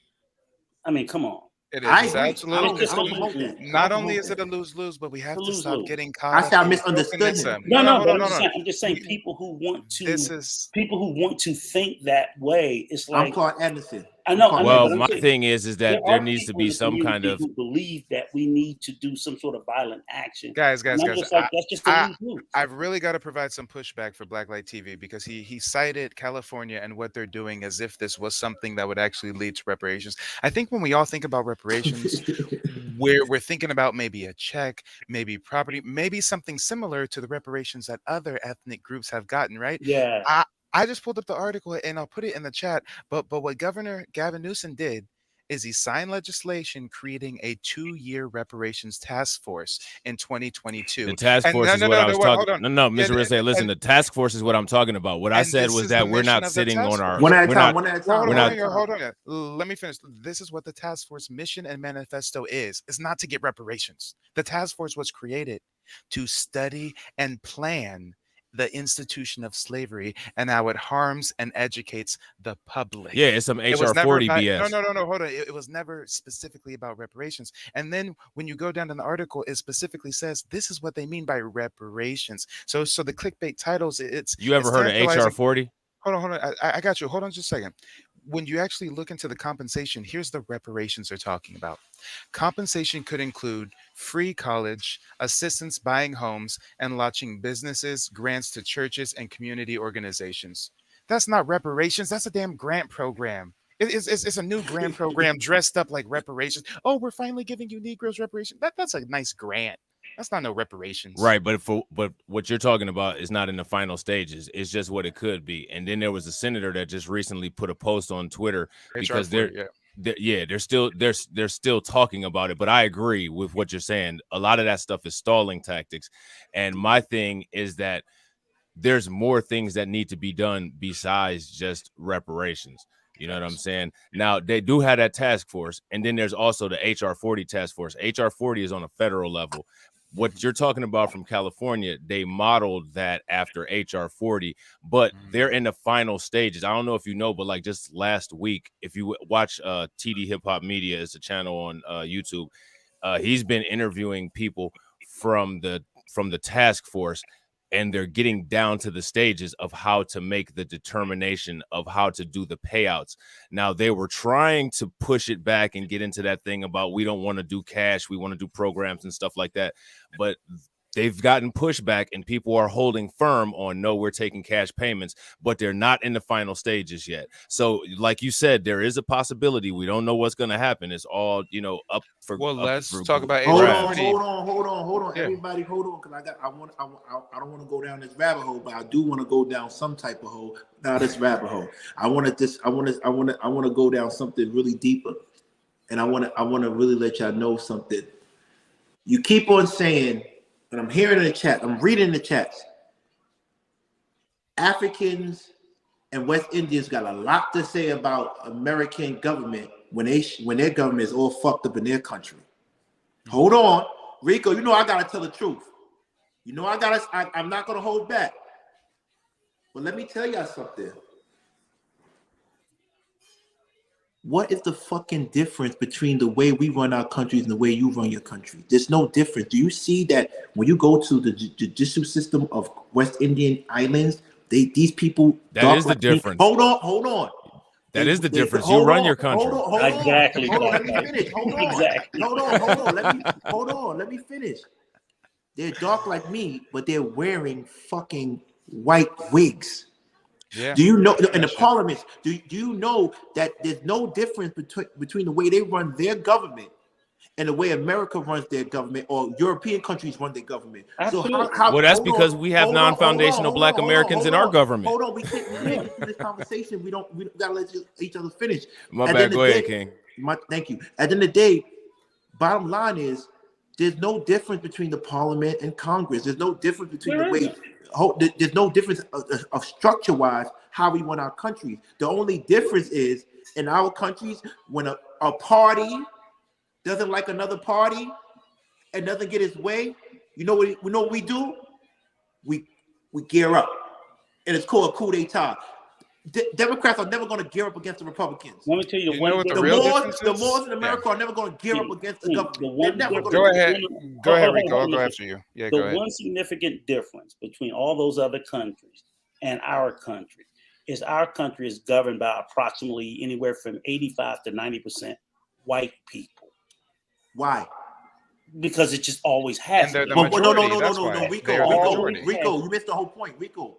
I mean, come on. It is absolutely. Not only is it a lose-lose, but we have to stop getting caught up. I misunderstood him. No. I'm just saying people who want to think that way. It's like I'm Claude Anderson. I know. Well, my thing is that there needs to be some kind of who believe that we need to do some sort of violent action. Guys. That's just a lose-lose. I've really got to provide some pushback for Blacklight TV because he cited California and what they're doing as if this was something that would actually lead to reparations. I think when we all think about reparations, we're thinking about maybe a check, maybe property, maybe something similar to the reparations that other ethnic groups have gotten, right? Yeah. I just pulled up the article and I'll put it in the chat. But what Governor Gavin Newsom did is he signed legislation creating a 2-year reparations task force in 2022. The task force is what I was talking. No, Mr. Rizzo, listen. The task force is what I'm talking about. What I said was that we're not sitting on our. One at a time. Hold on. Let me finish. This is what the task force mission and manifesto is. It's not to get reparations. The task force was created to study and plan the institution of slavery and how it harms and educates the public. Yeah, it's some HR 40 BS. No, hold on. It was never specifically about reparations. And then when you go down in the article, it specifically says this is what they mean by reparations. So the clickbait titles, it's you ever heard of HR 40? Hold on. I got you. Hold on just a second. When you actually look into the compensation, here's the reparations they're talking about. Compensation could include free college, assistance buying homes, and launching businesses, grants to churches and community organizations. That's not reparations. That's a damn grant program. It's a new grant program dressed up like reparations. Oh, we're finally giving you Negroes reparations. That's a nice grant. That's not no reparations. Right, but what you're talking about is not in the final stages. It's just what it could be. And then there was a senator that just recently put a post on Twitter because they're still talking about it. But I agree with what you're saying. A lot of that stuff is stalling tactics. And my thing is that there's more things that need to be done besides just reparations. You know what I'm saying? Now, they do have that task force. And then there's also the HR 40 task force. HR 40 is on a federal level. What you're talking about from California, they modeled that after HR 40, but they're in the final stages. I don't know if you know, but like just last week, if you watch TD Hip Hop Media, it's a channel on YouTube, he's been interviewing people from the task force, and they're getting down to the stages of how to make the determination of how to do the payouts. Now, they were trying to push it back and get into that thing about we don't want to do cash, we want to do programs and stuff like that. But they've gotten pushback and people are holding firm on no, we're taking cash payments, but they're not in the final stages yet. So like you said, there is a possibility. We don't know what's going to happen. It's all, up for. Well, let's talk about hold HR40. on. Yeah. Everybody hold on. Cause I don't want to go down this rabbit hole, but I do want to go down some type of hole. Now this rabbit hole. I want to go down something really deeper. And I want to really let y'all know something. You keep on saying, and I'm hearing in the chat, I'm reading the chats. Africans and West Indians got a lot to say about American government when their government is all fucked up in their country. Hold on, Rico. I gotta tell the truth. I'm not gonna hold back. But let me tell y'all something. what is the fucking difference between the way we run our countries and the way you run your country? There's no difference. Do you see that when you go to the judicial system of West Indian Islands, these people That is the difference. Hold on. That is the difference. You run your country. Hold on. Exactly. Let me finish. Hold on. Exactly. Hold on. Let me finish. They're dark like me, but they're wearing fucking white wigs. Yeah. Do you know in the parliaments? Do you know that there's no difference between the way they run their government and the way America runs their government, or European countries run their government? Absolutely. So Well, that's because we have non-foundational Black Americans in our government. Hold on, we can't get through this conversation. We gotta let each other finish. My bad. Go ahead, King. Thank you. At the end of the day, bottom line is there's no difference between the parliament and Congress. There's no difference between the way. There's no difference of structure-wise how we run our countries. The only difference is in our countries when a party doesn't like another party and doesn't get its way. You know what we do? We gear up, and it's called a coup d'état. Democrats are never going to gear up against the Republicans. Let me tell you, You know what the real difference the is? Moors in America are never going to gear up against the government. They're never gonna Go ahead, Hold Rico. I'll on. go after you. Yeah, The go ahead. one significant difference between all those other countries and our country is our country is governed by approximately anywhere from 85 to 90% white people. Why? Because it just always has. And they're the been. majority. That's why. They are the majority. Rico, you missed the whole point. Rico,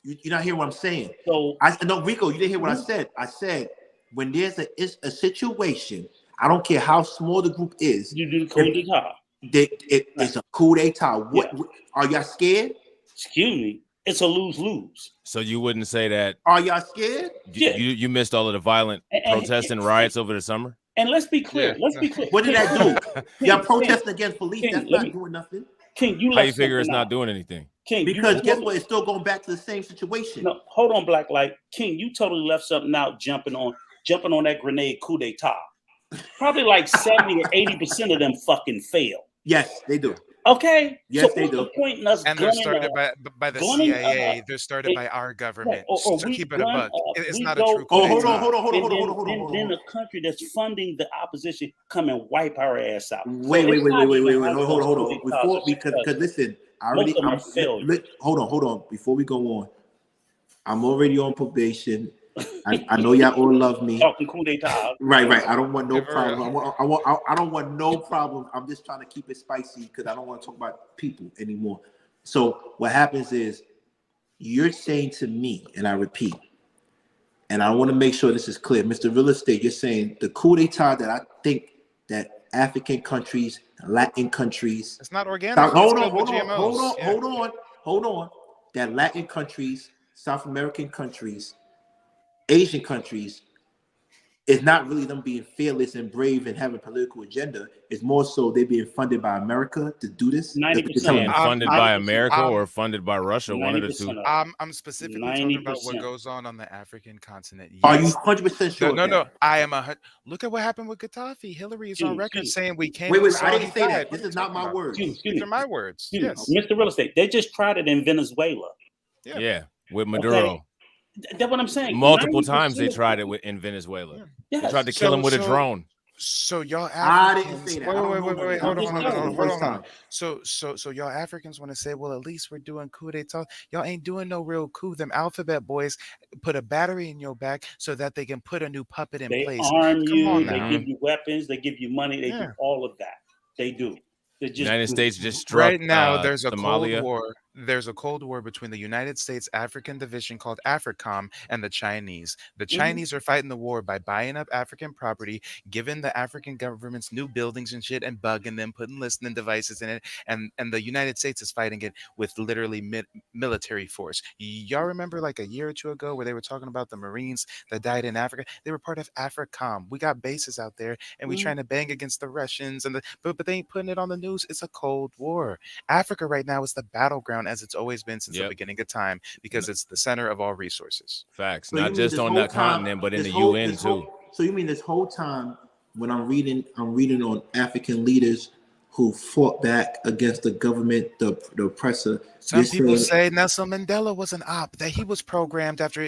you're not hearing what I'm saying. So Rico, you didn't hear what I said. I said when there's a situation, I don't care how small the group is. You do coup d'etat. It's a coup d'etat. What are y'all scared? Excuse me. It's a lose-lose. So you wouldn't say that? Are y'all scared? You missed all of the violent protests and riots over the summer? And let's be clear. Let's be clear. What did that do? Y'all protesting against police. That's not doing nothing. King, you How you figure it's not doing anything? King, because guess what? It's still going back to the same situation. No, hold on, Black Light. King, you totally left something out jumping on that grenade coup d'etat. Probably like 70 or 80% of them fucking fail. Yes, they do. Okay. Yes, so they do. The point in us and they're started by the CIA. They're started by our government. Or to keep it a buck. It's not a true. Hold on. Then a country that's funding the opposition come and wipe our ass out. Wait. Hold on. Because listen, hold on. Before we go on, I'm already on probation. I know y'all all love me. Talking coup d'etat. Right. I don't want no problem. I don't want no problem. I'm just trying to keep it spicy because I don't want to talk about people anymore. So what happens is you're saying to me, and I repeat, and I want to make sure this is clear, Mr. Real Estate, you're saying the coup d'etat that I think that African countries, Latin countries. It's not organic. Hold on. That Latin countries, South American countries, Asian countries, it's not really them being fearless and brave and having a political agenda. It's more so they being funded by America to do this. 90%. Funded by America or funded by Russia, one of the two. I'm specifically talking about what goes on the African continent. Yes. Are you 100% sure? No. I am Look at what happened with Gaddafi. Hillary is on record saying we came. Wait. I didn't say that. This is not my words. These are my words. Yes, Mr. Real Estate. They just tried it in Venezuela. Yeah, with Maduro. Okay. That's what I'm saying. Multiple times they tried it in Venezuela. They tried to kill him with a drone. So y'all I Africans, didn't say that. wait, hold on. So y'all Africans want to say, well, at least we're doing coup d'etat. Y'all ain't doing no real coup. Them alphabet boys put a battery in your back so that they can put a new puppet in place. They arm you, they give you weapons, they give you money, they do all of that. They do. The United States just struck right now. There's a Somalia. Cold War. There's a Cold War between the United States African division called AFRICOM and the Chinese. The Chinese are fighting the war by buying up African property, giving the African governments new buildings and shit, and bugging them, putting listening devices in it. And the United States is fighting it with literally military force. Y'all remember like a year or two ago where they were talking about the Marines that died in Africa? They were part of AFRICOM. We got bases out there, and we trying to bang against the Russians but they ain't putting it on the news. It's a Cold War. Africa right now is the battleground as it's always been since the beginning of time because it's the center of all resources. Facts. So not just on that continent, but in the UN too. So you mean this whole time when I'm reading on African leaders who fought back against the government, the oppressor. Some people say Nelson Mandela was an op, that he was programmed after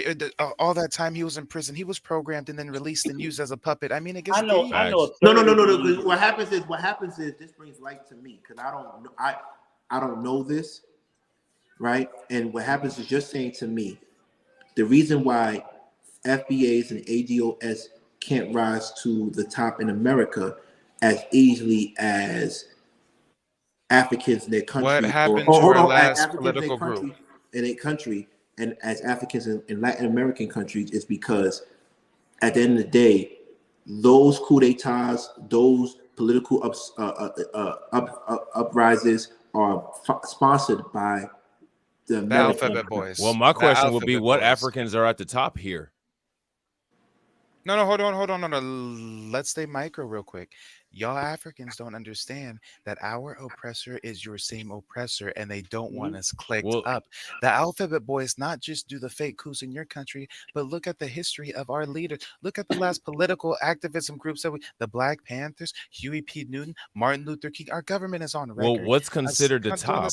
all that time he was in prison. He was programmed and then released and used as a puppet. I mean, it gets deep. I know. No. What happens is this brings light to me because I don't know this, right? And what happens is you're saying to me, the reason why FBAs and ADOS can't rise to the top in America as easily as Africans in their country. What happened to our last political group in a country, and as Africans in Latin American countries, is because at the end of the day, those coups d'etats, those political uprisings are sponsored by the alphabet boys. Well, my question would be, what Africans are at the top here? No, hold on. Let's stay micro real quick. Y'all Africans don't understand that our oppressor is your same oppressor, and they don't want us clicked up. The alphabet boys not just do the fake coups in your country, but look at the history of our leaders. Look at the last political activism groups that the Black Panthers, Huey P. Newton, Martin Luther King. Our government is on record. Well, what's considered the top?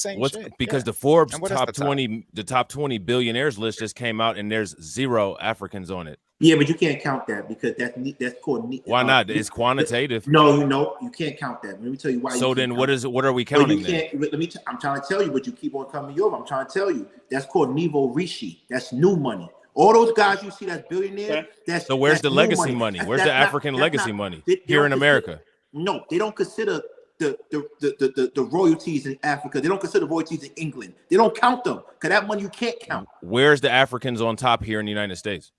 Because the Forbes the top 20 billionaires list just came out, and there's 0 Africans on it. Yeah, but you can't count that because that's called. Why not? It's quantitative. No, you can't count that. Let me tell you why. So then, what are we counting? I'm trying to tell you, but you keep on coming over. I'm trying to tell you that's called Niveau Rishi. That's new money. All those guys you see that's billionaires. So where's the legacy money? Where's the African legacy money here in America? No, they don't consider the royalties in Africa. They don't consider royalties in England. They don't count them because that money you can't count. Where's the Africans on top here in the United States?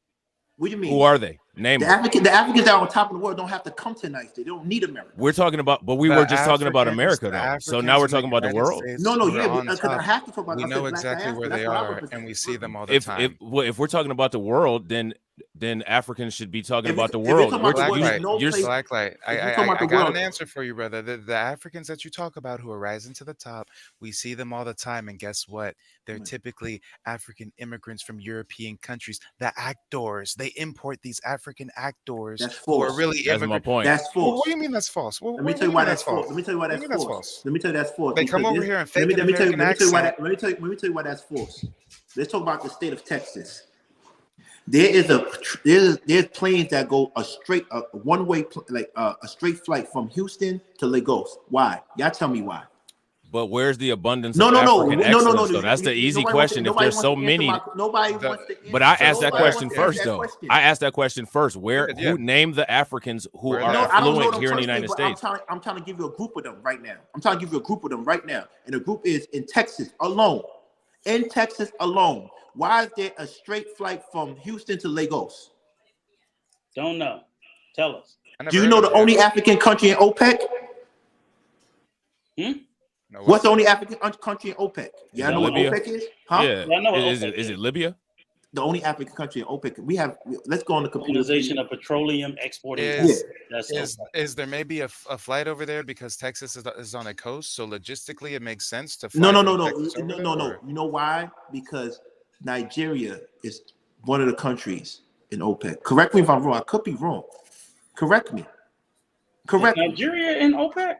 What do you mean? Who are they? Name the them. Africans that are on top of the world don't have to come to the United States. They don't need America. We're talking about, but we were just talking about America, though. So now we're talking about the world. Because I have to talk about. We know exactly where they are, and we see them all the time. If we're talking about the world, then Africans should be talking about the world. Blacklight. I got an answer for you, brother. The Africans that you talk about who are rising to the top, we see them all the time, and guess what? They're typically African immigrants from European countries. The actors, they import these African actors. That's false. Who are really that's my point. That's false. Well, what do you mean that's false? Let me tell you why that's false. Let me tell you why that's false. Let me tell you that's false. They come over here and fake an American accent. Let me tell you why that's false. Let's talk about the state of Texas. There's planes that go a straight one-way a straight flight from Houston to Lagos. Why? Y'all tell me why. But where's the abundance of African excellence? So that's the easy question. If there's so many, nobody wants to. But I asked that question first, though. I asked that question first. Who named the Africans who are affluent here in the United States? I'm trying to give you a group of them right now. And the group is in Texas alone. In Texas alone. Why is there a straight flight from Houston to Lagos? Don't know. Tell us. Do you know the only African country in OPEC? No, what's the only African country in OPEC? Yeah, I know Libya? what OPEC is. Huh? Yeah. Is it Libya? The only African country in OPEC. Let's go on the computer. Organization of Petroleum Exporting. Is there maybe a flight over there because Texas is on a coast, so logistically it makes sense to fly? No. You know why? Because Nigeria is one of the countries in OPEC. Correct me if I'm wrong. I could be wrong. Correct me. Nigeria in OPEC?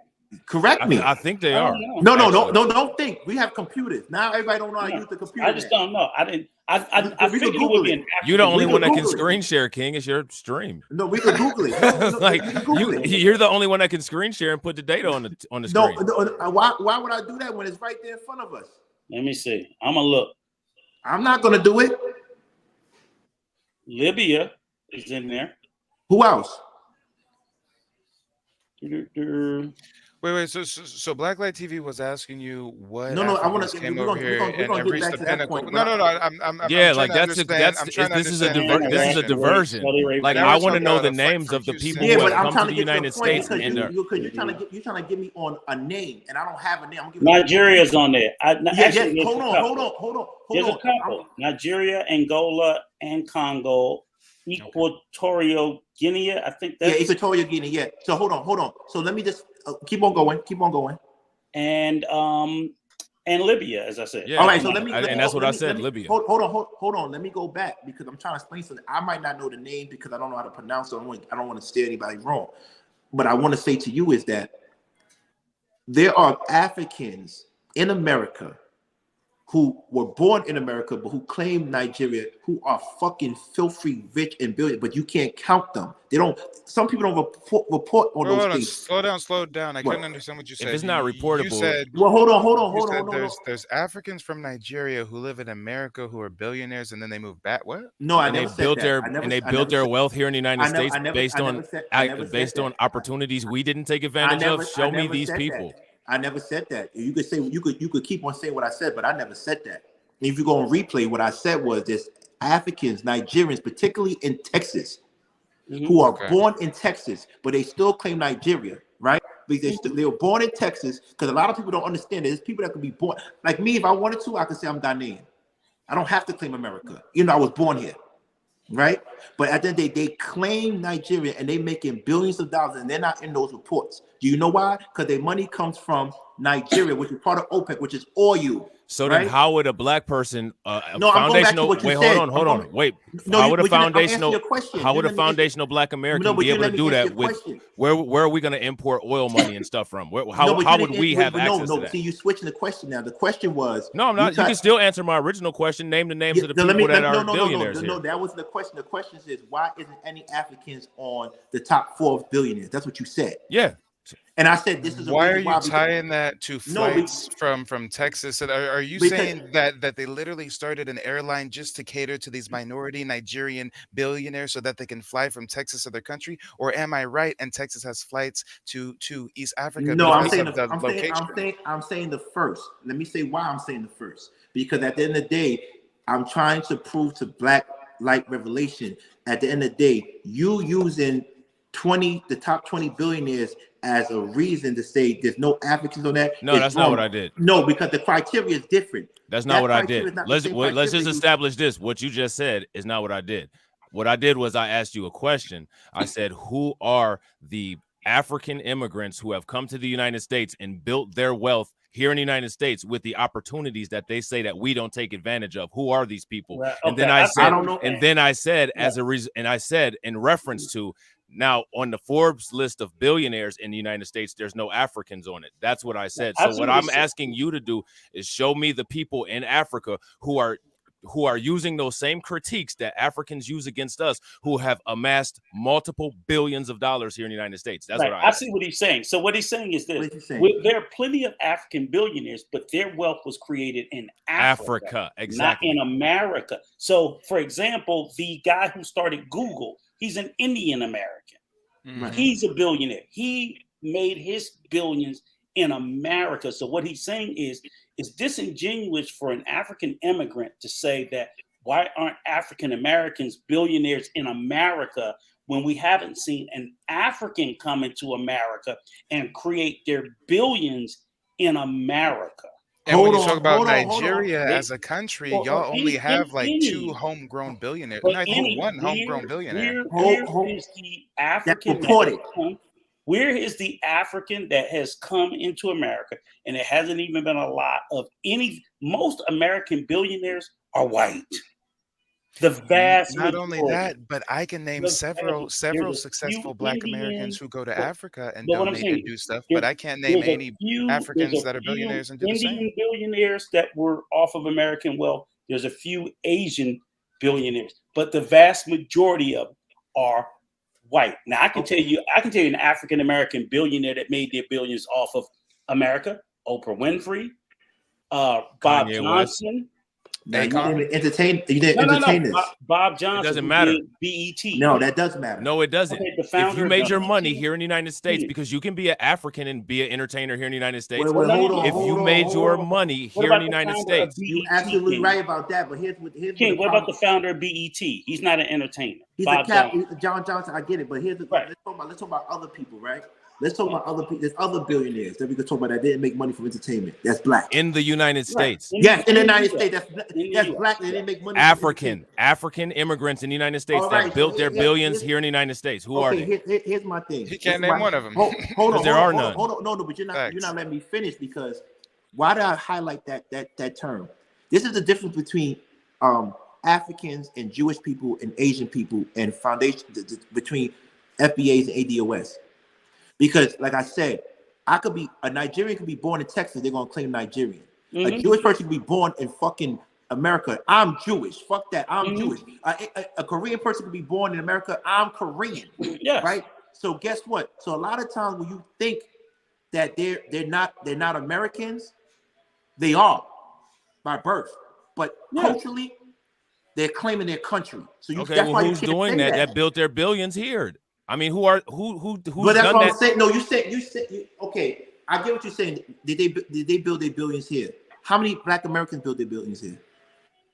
Correct me. I think they are. No, don't think. We have computers. Now everybody don't know how to use the computer. I just don't know. I figured it would be an You're the only one that can screen share, King. It's your stream. No, we can Google it. You're the only one that can screen share and put the data on the screen. No, why would I do that when it's right there in front of us? Let me see. I'm gonna look. I'm not gonna do it. Libya is in there. Who else? Wait. So Blacklight TV was asking you what? No. I want to came over here and reached the pinnacle. No. I'm This is a diversion. Like I want to know the names of the people who have come to the United States. You're trying to get me on a name, and I don't have a name. Nigeria's on there. Hold on. There's a couple. Nigeria, Angola, and Congo. Equatorial Guinea, I think that's Equatorial Guinea. Yeah. So hold on. So let me just keep on going. And Libya, as I said. Yeah. All right. So that's what I said. Libya. Hold on. Let me go back because I'm trying to explain something. I might not know the name because I don't know how to pronounce it. I don't want to steer anybody wrong. But I want to say to you is that there are Africans in America who were born in America, but who claim Nigeria, who are fucking filthy rich and billionaires, but you can't count them. They don't. Some people don't report on Hold those on, things. slow down. I What? couldn't understand what you said. If it's not You reportable, said Well, hold you on. said No, there's Africans from Nigeria who live in America who are billionaires and then they move back. What? no, I and they never said built that. their I never, and they I built never their said- wealth here in the United I never- States I never- based I on never said- I never said based that. on opportunities we didn't take I advantage of. Show me never these said people. that. I never said that. You could say you could keep on saying what I said, but I never said that. And if you go and replay, what I said was there's Africans, Nigerians, particularly in Texas, who are born in Texas, but they still claim Nigeria, right? Because they were born in Texas. Because a lot of people don't understand. There's people that could be born like me. If I wanted to, I could say I'm Ghanaian. I don't have to claim America. You know, I was born here. Right, but at the end of the day, they claim Nigeria and they making billions of dollars, and they're not in those reports. Do you know why? Because their money comes from Nigeria, which is part of OPEC, which is oil. So right? then, how would a black person, No, I'm going back to foundational? what you Wait, said. hold on. Wait, No, how would a I'm answering foundational? your question. How would You a let me answer- foundational black American No, but be you able let to me do answer that your with? question. Where are we going to import oil money and stuff from? No, How but you would didn't- we have access no, to that? See, you switching the question now. The question was No, I'm not. You can still answer my original question. Name the names of the people that are billionaires here. No, that wasn't the question. The question is why isn't any Africans on the top 4 billionaires? That's what you said. Yeah. And I said this is a Why reason are you tying that to flights from Texas? And are you saying that they literally started an airline just to cater to these minority Nigerian billionaires so that they can fly from Texas to their country? Or am I right? And Texas has flights to East Africa. No, I'm because saying of the location. I'm saying the first. Let me say why I'm saying the first. Because at the end of the day, I'm trying to prove to Black Light Revelation. At the end of the day, you using the top 20 billionaires as a reason to say there's no Africans on that. No, that's not what I did. No, because the criteria is different. That's not what I did. Let's just establish this. What you just said is not what I did. What I did was I asked you a question. I said, who are the African immigrants who have come to the United States and built their wealth here in the United States with the opportunities that they say that we don't take advantage of? Who are these people? Well, and then I said, I don't know. And then I said, as a reason, and I said in reference to, now on the Forbes list of billionaires in the United States, there's no Africans on it. That's what I said. So what I'm asking you to do is show me the people in Africa who are using those same critiques that Africans use against us, who have amassed multiple billions of dollars here in the United States. That's what I see what he's saying. So what he's saying is this: there are plenty of African billionaires, but their wealth was created in Africa, exactly, not in America. So, for example, the guy who started Google, he's an Indian American. Mm-hmm. He's a billionaire. He made his billions in America. So what he's saying is disingenuous for an African immigrant to say that why aren't African Americans billionaires in America when we haven't seen an African come into America and create their billions in America. And when you talk about Nigeria as a country, y'all only have like 2 homegrown billionaires. No, I think 1 homegrown billionaire. Where is the African where is the African that has come into America? And it hasn't even been a lot of most American billionaires are white. The vast not only that, but I can name several successful Black Americans who go to Africa and donate and do stuff, but I can't name any Africans that are billionaires and do the same. Indian billionaires that were off of American wealth. There's a few Asian billionaires, but the vast majority of them are white. Now I can tell you an African American billionaire that made their billions off of America: Oprah Winfrey, Bob Johnson. You didn't entertain this. Bob Johnson. It doesn't matter. BET. No, that does matter. No, it doesn't. Okay, if you made your money here in the United States, because you can be an African and be an entertainer here in the United States. If you made your money here in the United States, you're absolutely right about that. But here's King, what about the founder of BET? He's not an entertainer. He's Bob John Johnson. I get it, but here's let's talk about other people, right? Let's talk about other people. There's other billionaires that we could talk about that didn't make money from entertainment. That's Black in the United States. Yes, in the United States. That's Black. They didn't make money. African immigrants in the United States that built their billions here in the United States. Who are they? Here's my thing. He can't name one of them. Hold on. There are none. Hold on. No, but you're not letting me finish, because why did I highlight that term? This is the difference between Africans and Jewish people and Asian people and foundation between FBAs and ADOS. Because, like I said, a Nigerian could be born in Texas. They're gonna claim Nigerian. Mm-hmm. A Jewish person could be born in fucking America. I'm Jewish. Fuck that. I'm Mm-hmm. Jewish. A Korean person could be born in America. I'm Korean. Yes. Right. So guess what? So a lot of times when you think that they're not Americans, they are by birth, but culturally they're claiming their country. So Okay, that's well, why who's doing that? That built their billions here. I mean, who's but that's done what that? I'm saying. No, you said okay. I get what you're saying. Did they build their billions here? How many Black Americans build their billions here?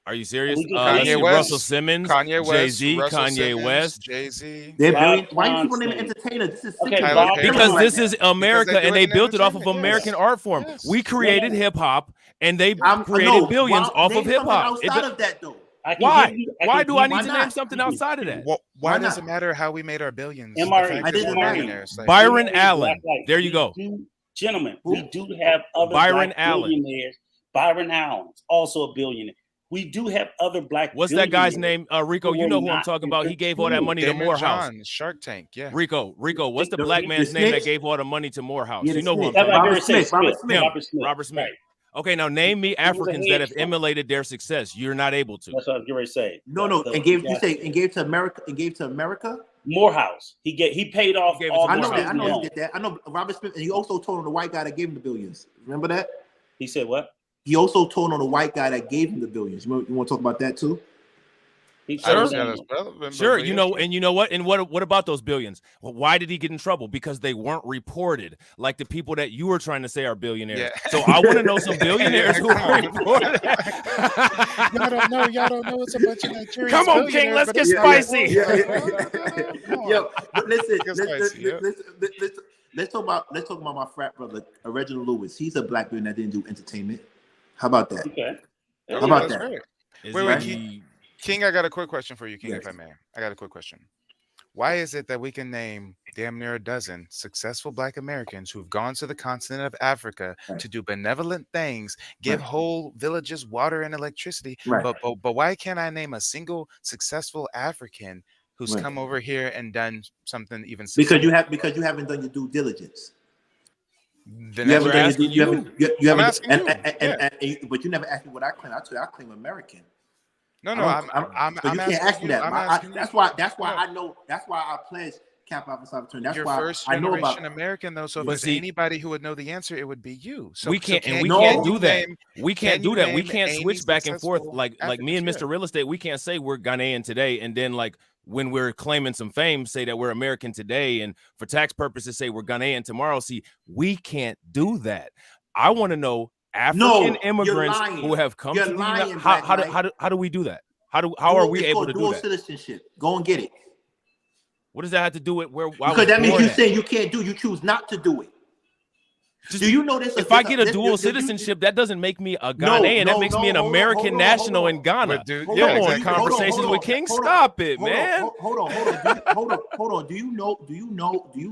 Are you serious? Kanye West, Russell Simmons, Kanye West, Jay-Z, Russell Kanye Simmons, West. Jay-Z. They're Bob billions. Why are you people Weinstein. naming entertainers? This is Okay, sick. Bob- Because Right this is America, Because they and do they it in built it off of entertainment. American Yes. art form. Yes. We created hip hop, and they No, created billions off name of hip hop. something outside of that though. Why? Why do I why need to not? name something outside of that? Why Why does not? it matter how we made our billions? The MRE. fact I is didn't we're know. millionaires. Like, Byron Allen. There you go. Gentlemen, Who? we do have other Byron Black Allen. billionaires. Byron Allen's also a billionaire. We do have other Black What's that guy's billionaires name? Rico, who you know were who I'm not talking about. He gave all that money to Damon Morehouse. John, Shark Tank, yeah. Rico, what's the The- black the man's name that snitch? gave all the money to Morehouse? Yeah, the You know who I'm snitch. talking That's about. like Smith, Robert Smith. Robert Smith. Right. Okay, now name me Africans that have hedge fund. emulated their success. You're not able to. That's what I was going to say. No, and gave to America and gave to America. Morehouse. He paid off. He gave it to all I the know Morehouse. that. I know loans. he did that. I know Robert Smith, and he also told on the white guy that gave him the billions. Remember that? He said what? He also told on the white guy that gave him the billions. You want to talk about that too? He I don't said see how that. that's relevant. Sure, but you yeah, know, sure. and you know what? And what about those billions? Well, why did he get in trouble? Because they weren't reported, like the people that you were trying to say are billionaires. Yeah. So I want to know some billionaires who are reported. Y'all don't know it's a bunch of Nigerians. Come on, King, let's get spicy. Yo, but listen, Get spicy, yeah. let's talk about my frat brother, Reginald Lewis. He's a Black man that didn't do entertainment. How about that? Okay. How about That's that? great. Is Wait, he- King, I got a quick question for you, King, Yes. if I may. I got a quick question. Why is it that we can name damn near a dozen successful Black Americans who've gone to the continent of Africa Right. to do benevolent things, give Right. whole villages water and electricity, Right. but why can't I name a single successful African who's Right. come over here and done something even Because you successful? haven't done your due diligence. Then You that's haven't We're done asking your due, you I'm haven't, asking you. but you never asked me what I claim. I told you I claim American. No, So you can't ask me that. That's why No. that's why I pledge Kappa Alpha Psi Fraternity. That's You're why first I know about. generation American, though. So if But there's see- anybody who would know the answer, it would be you. So we can't, and we No. can't you do that. name- We can't can do you that. We name can't any switch back and forth successful like me and Africans? Mr. Real Estate. We can't say we're Ghanaian today, and then like when we're claiming some fame, say that we're American today, and for tax purposes, say we're Ghanaian tomorrow. See, we can't do that. I want to know African you're immigrants lying. who have come You're to the lying, United. Black How do we do that? How are we It's able called to do dual that? citizenship. Go and get it. What does that have to do with where? I was Because that means born you at? saying you can't do. You choose not to do it. Just- Do you know this? If I get a dual citizenship, that doesn't make me a Ghanaian. That makes me an American national in Ghana. But dude, Hold yeah, on, Come on, exactly. Conversations with King. Stop it, man. Hold on. Do you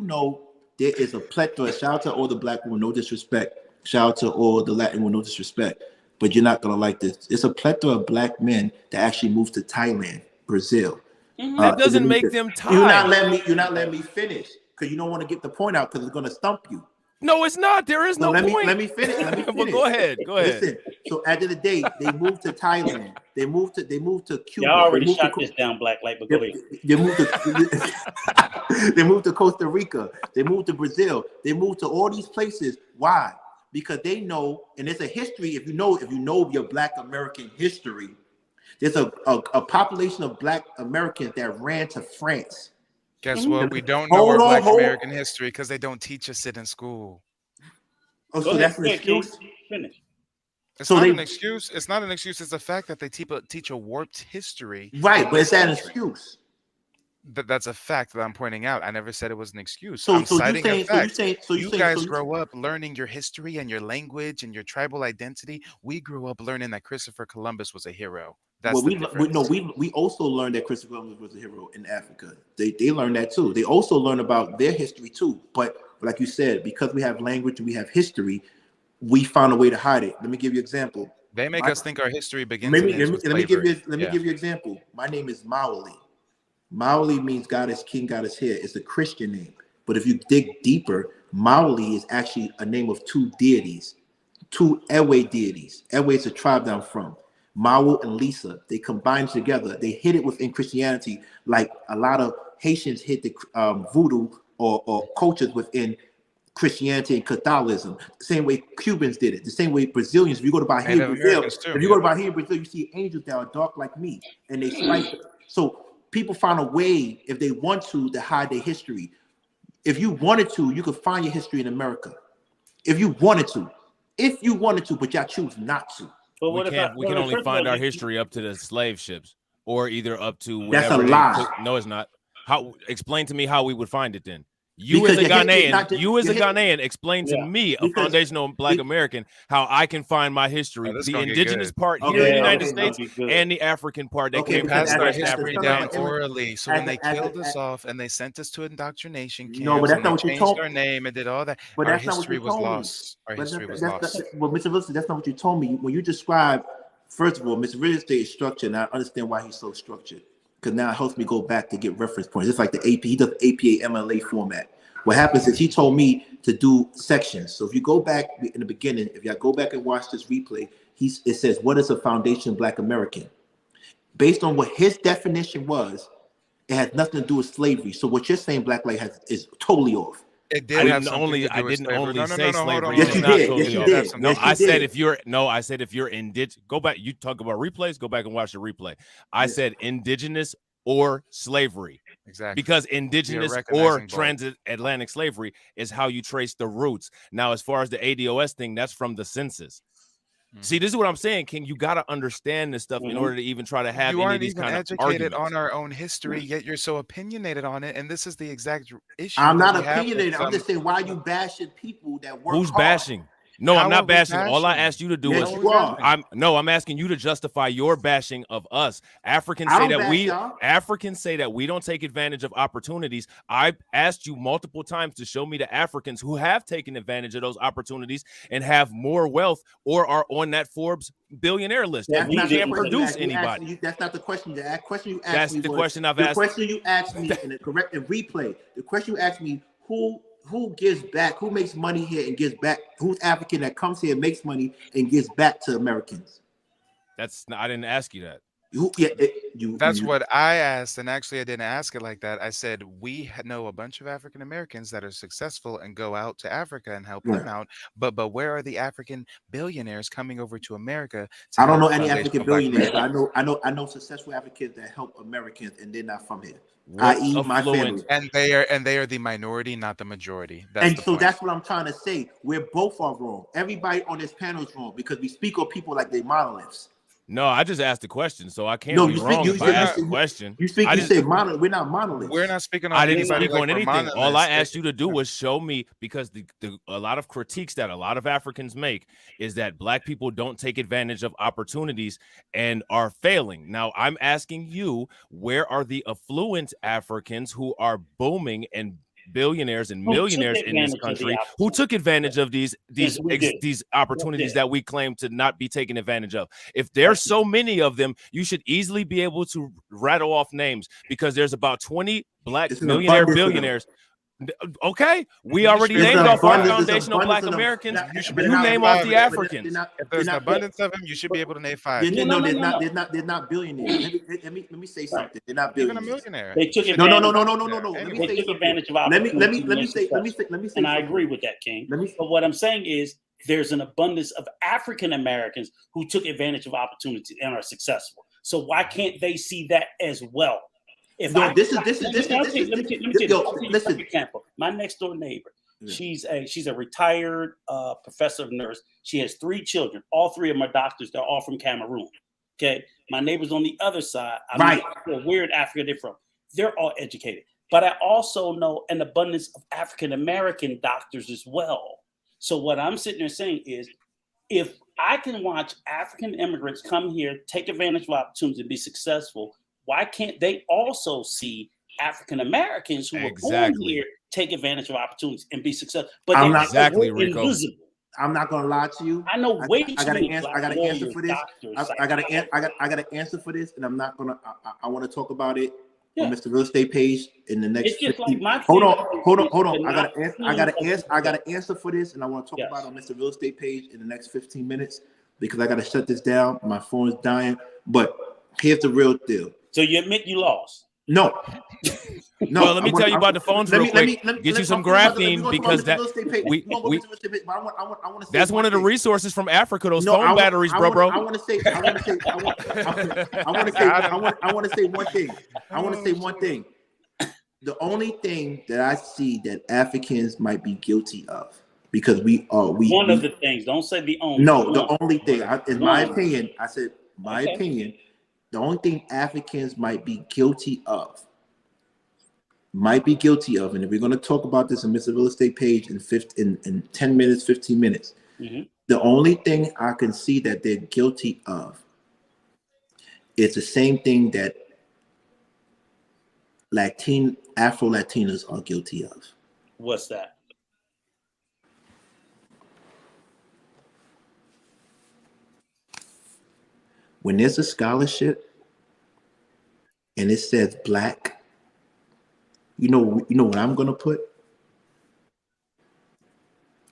know there is a plethora? Shout out to all the Black women, no disrespect. Shout out to all the Latin women, no disrespect. But you're not gonna like this. It's a plethora of Black men that actually moved to Thailand, Brazil. That doesn't make them Thai. You're not letting me finish because you don't want to get the point out because it's gonna stump you. No, it's not. There is So no let point. me finish. But go ahead. Listen. So at the end of the day, they moved to Thailand. They moved to Cuba. Y'all already They moved shot to, this down, Black Light, but go ahead. They moved to they moved to Costa Rica. They moved to Brazil. They moved to all these places. Why? Because they know, and there's a history. If you know your Black American history, there's a population of Black Americans that ran to France. Guess what? We don't know our Black American history because they don't teach us it in school. Oh, Go so ahead, that's an go ahead, King. excuse? Finish. It's So not they- an excuse. It's not an excuse. It's the fact that they teach a warped history. Right, but it's an excuse. That's a fact that I'm pointing out. I never said it was an excuse. So I'm so you citing a saying fact. you You saying guys so you- grow up learning your history and your language and your tribal identity. We grew up learning that Christopher Columbus was a hero. That's well, the difference. we also learned that Christopher Columbus was a hero in Africa. They learned that too. They also learned about their history too. But like you said, because we have language and we have history, we found a way to hide it. Let me give you an example. They make us think our history begins. Let and me ends with give you slavery. an example. My name is Maoli. Maoli means God is King, God is here. It's a Christian name. But if you dig deeper, Maoli is actually a name of two deities, two Ewe deities. Ewe is a tribe that I'm from. Mawu and Lisa, they combined together. They hid it within Christianity, like a lot of Haitians hid the voodoo or cultures within Christianity and Catholicism. The same way Cubans did it. The same way Brazilians. If you go to Bahia, Brazil, you see angels that are dark like me, and they slice it. So people find a way, if they want to hide their history. If you wanted to, you could find your history in America. If you wanted to, but y'all choose not to. But we can only find our history up to the slave ships, or either up to that's a whatever lie. No, it's not. How? Explain to me how we would find it then. Because As a Ghanaian, explain to me, a foundational Black American, how I can find my history, the indigenous part here in the United States and the African part that came passed from our West history Africa. down orally. So when they killed us off and they sent us to indoctrination camps, but that's and not what they you changed told our name and did all that, but our that's not what history you was told me. lost. Our history was lost. Well, Mr. Wilson, that's not what you told me. When you describe, first of all, Mr. Real Estate is structured, and I understand why he's so structured. Because now it helps me go back to get reference points. It's like the AP, he does APA MLA format. What happens is he told me to do sections. So if you go back in the beginning, if y'all go back and watch this replay, it says, what is a foundation Black American? Based on what his definition was, it had nothing to do with slavery. So what you're saying, Black Light is totally off. It did have something to do I with didn't slavery. only No, say slavery. Yes, you did. Yes, you did. No, Yes, you I said did. I said if you're indigenous, go back. You talk about replays, go back and watch the replay. I said indigenous or slavery. Exactly. Because indigenous or transatlantic slavery is how you trace the roots. Now, as far as the ADOS thing, that's from the census. See, this is what I'm saying, King. You got to understand this stuff in order to even try to have you any aren't of these even kind of educated arguments. on our own history, yet you're so opinionated on it. And this is the exact issue. I'm not opinionated. I'm just saying, why are you bashing people that work Who's hard? bashing? No, How I'm not are we bashing. All I bashing? asked you to do Yes, was you are. I'm asking you to justify your bashing of us. Africans I say don't that bash y'all. Africans say that we don't take advantage of opportunities. I asked you multiple times to show me the Africans who have taken advantage of those opportunities and have more wealth or are on that Forbes billionaire list. That's We not can't the question produce you asked. anybody. That's not the question. The question you asked That's me the was, question I've the asked. question you asked me in the corrective replay. The question you asked me, who gives back? Who makes money here and gives back? Who's African that comes here, makes money, and gives back to Americans? I didn't ask you that. That's what I asked, and actually I didn't ask it like that. I said we know a bunch of African Americans that are successful and go out to Africa and help them out, but where are the African billionaires coming over to America? I don't know any African billionaires, but I know successful Africans that help Americans, and they're not from here. I.e., my family, and they are the minority, not the majority. That's what I'm trying to say. We're both are wrong. Everybody on this panel is wrong because we speak of people like they're monoliths. No, I just asked the question, so I can't be wrong if I ask the question. You say monolith. We're not monoliths. We're not speaking on I didn't anybody speak like on anything. monoliths. All I asked you to do was show me, because a lot of critiques that a lot of Africans make is that Black people don't take advantage of opportunities and are failing. Now, I'm asking you, where are the affluent Africans who are booming and billionaires and millionaires in this country who took advantage of these opportunities that we claim to not be taken advantage of? If there's so many of them, you should easily be able to rattle off names, because there's about 20 Black millionaire billionaires. Okay, we already named off our foundational Black Americans. You name off the Africans. If there's an abundance of them, you should be able to name 5. No, they're not billionaires. Let me say something. They're not billionaires. Even a millionaire. They took advantage. No. They took advantage of opportunity. Let me say. And I agree with that, King. But what I'm saying is, there's an abundance of African Americans who took advantage of opportunity and are successful. So why can't they see that as well? Let me example. My next door neighbor, she's a retired professor of nurse. She has 3 children. All 3 of my doctors, they're all from Cameroon. Okay, my neighbors on the other side, where in Africa they're from. They're all educated, but I also know an abundance of African American doctors as well. So what I'm sitting there saying is, if I can watch African immigrants come here, take advantage of opportunities, and be successful, why can't they also see African Americans who were born here take advantage of opportunities and be successful? But I'm not invisible. I'm not gonna lie to you. I know way too many. I got an answer for this. I got an answer for this, and I'm not gonna. I want to talk about it on Mr. Real Estate page in the next It's just 15. like my Hold thing on. is I got not an answer for this, and I want to talk Yes. about it on Mr. Real Estate page in the next 15 minutes because I got to shut this down. My phone is dying. But here's the real deal. So you admit you lost? No. Well, let me tell you about the phones real quick. Get you some graphene because that that's one of the resources from Africa. Those phone batteries, bro. I want to say one thing. The only thing that I see that Africans might be guilty of, because we one of the things. Don't say the only. No, the only thing. In my opinion, I said my opinion. The only thing Africans might be guilty of, and if we're going to talk about this in Mr. Real Estate page in 10 minutes, 15 minutes, the only thing I can see that they're guilty of is the same thing that Afro-Latinas are guilty of. What's that? When there's a scholarship and it says Black, you know what I'm gonna put?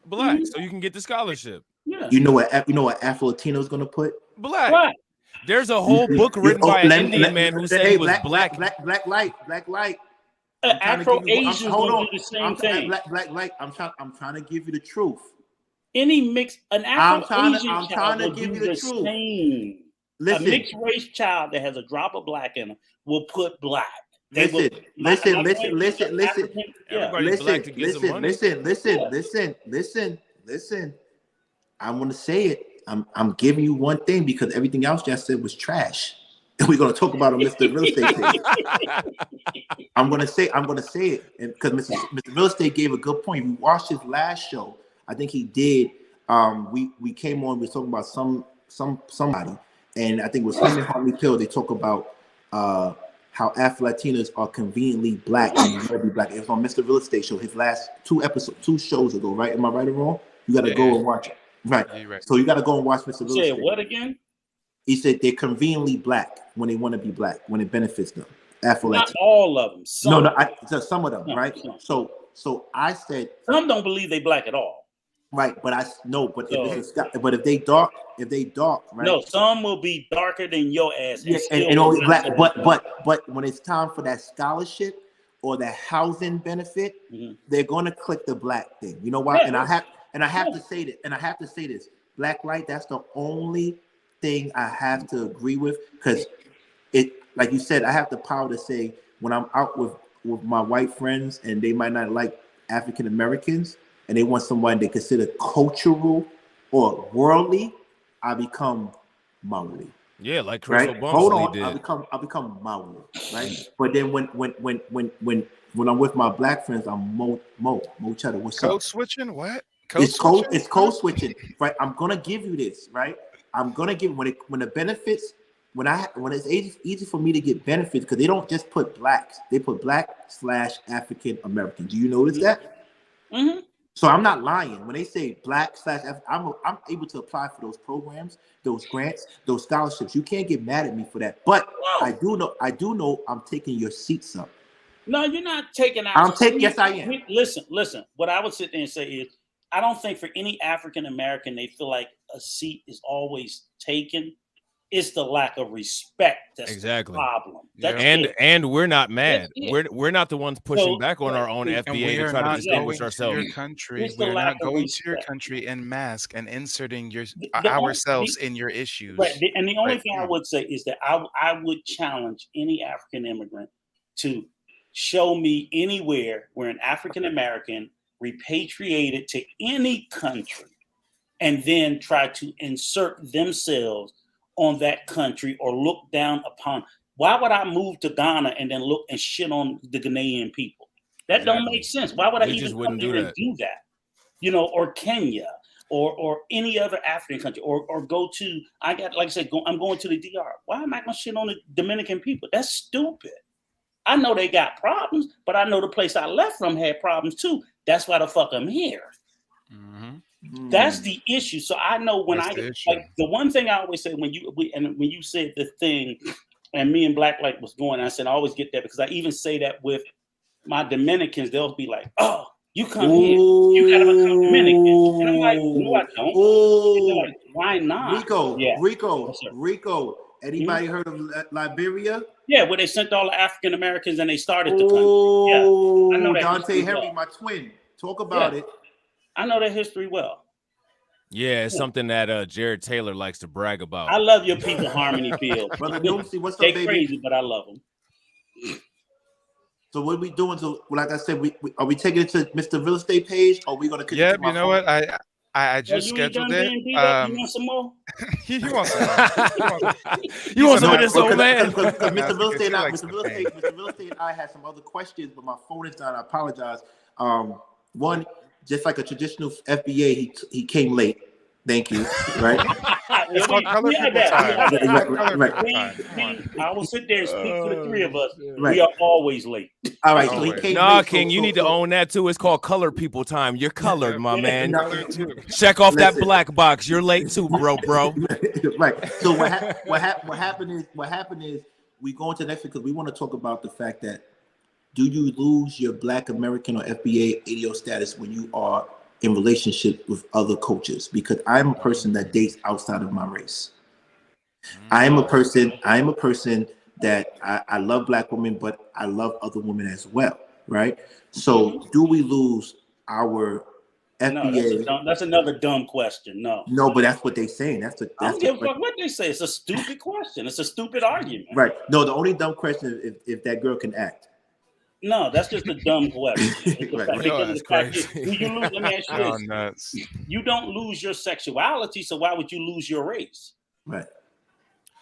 Black, so you can get the scholarship. Yeah. You know what Afro-Latino's gonna put? Black. There's a whole book written by an Indian man who said he was black. Black light. Afro-Asians will do the same thing. Black light. I'm trying to give you the truth. An Afro-Asian I'm trying to give you the truth. Same. Listen, a mixed race child that has a drop of black in them will put Black. Listen. I'm gonna say it. I'm giving you one thing because everything else y'all said was trash. And we're gonna talk about it on Mr. Real Estate thing. I'm gonna say it, and because Mr. Real Estate gave a good point. We watched his last show. I think he did. We came on. We were talking about somebody, and I think it was him and Hartley Pill. They talk about how Afro-Latinas are conveniently black and be black. It was on Mr. Real Estate show. His last 2 shows ago, right? Am I right or wrong? You got to go and watch it. Right. Yeah, right. So you got to go and watch Mr. Real Estate. What again? He said they're conveniently black when they want to be black, when it benefits them. Not all of them. Some. Some of them, right? Some. So I said some don't believe they black at all. Right, but if they dark, right? No, some will be darker than your ass. And only black. But when it's time for that scholarship or that housing benefit, they're gonna click the black thing. You know why? Yeah. And I have to say this. Black light. That's the only thing I have to agree with, because it, like you said, I have the power to say when I'm out with my white friends and they might not like African Americans, and they want someone they consider cultural or worldly, I become Maui. Yeah, like Chris right? Obama Hold on, did. I become Maui, right? But then when I'm with my black friends, I'm Mo Cheddar. What's up? Code switching? What? It's code switching, right? I'm gonna give you this, right? I'm gonna give when the benefits when it's easy for me to get benefits, because they don't just put blacks, they put black/African American. Do you notice that? Mm-hmm. So I'm not lying when they say black / I'm able to apply for those programs, those grants, those scholarships. You can't get mad at me for that. But no. I do know I'm taking your seats up. No, you're not taking out. I'm taking. Yes, I am. Listen. What I would sit there and say is, I don't think for any African American they feel like a seat is always taken. It's the lack of respect that's exactly the problem. Yeah. And we're not mad. We're not the ones pushing back on our own FBA to try to distinguish ourselves. Your country, we're not going to your country in mask and inserting ourselves in your issues. Right. And the only thing I would say is that I would challenge any African immigrant to show me anywhere where an African American repatriated to any country and then try to insert themselves on that country or look down upon. Why would I move to Ghana and then look and shit on the Ghanaian people? That don't make sense. Why would I even come here and do that? You know, or Kenya or any other African country or go to, I'm going to the DR. Why am I going to shit on the Dominican people? That's stupid. I know they got problems, but I know the place I left from had problems too. That's why the fuck I'm here. Mm-hmm. That's the issue. So I know when the one thing I always say when you said the thing and me and Black Light was going. I said, I always get that because I even say that with my Dominicans. They'll be like, "Oh, you come here, you gotta become Dominican." And I'm like, "No, I don't." And they're like, "Why not?" Rico, Yeah. Rico, Yes, sir. Rico. Anybody heard of Liberia? Yeah, where they sent all the African Americans and they started the country. Oh, Yeah, I know that Dante history Henry, well. my twin. Talk about it. I know that history well. Yeah, it's something that Jared Taylor likes to brag about. I love your people, Harmony Field. Brother Noomsy, what's up, They baby? crazy, but I love them. So what are we doing? So, like I said, are we taking it to Mr. Real Estate page, or are we gonna? Yeah, you know what? I just scheduled it. You want some more? He wants some more. You want some of this, old man? Mr. Real Estate, Mr. Real Estate, and I had some other questions, but my phone is down. I apologize. One, just like a traditional FBA, he came late. Thank you. Right. It's called color people time. Right. I will sit there and speak for the three of us. Right. We are always late. All right. So he came nah, late. King, you need to own that too. It's called color people time. You're colored, my man. Check off Listen. that black box. You're late too, bro. Right. So what happened is we go into the next because we want to talk about the fact that do you lose your Black American or FBA ADO status when you are in relationship with other cultures? Because I'm a person that dates outside of my race. I am a person that I love Black women, but I love other women as well, right? So do we lose our FBA? No, that's another dumb question. No, but that's what they're saying. I don't give a fuck what they say. It's a stupid question. It's a stupid argument. Right. No, the only dumb question is if that girl can act. No, that's just a dumb question. Right. Let me ask you this. You don't lose your sexuality, so why would you lose your race? Right.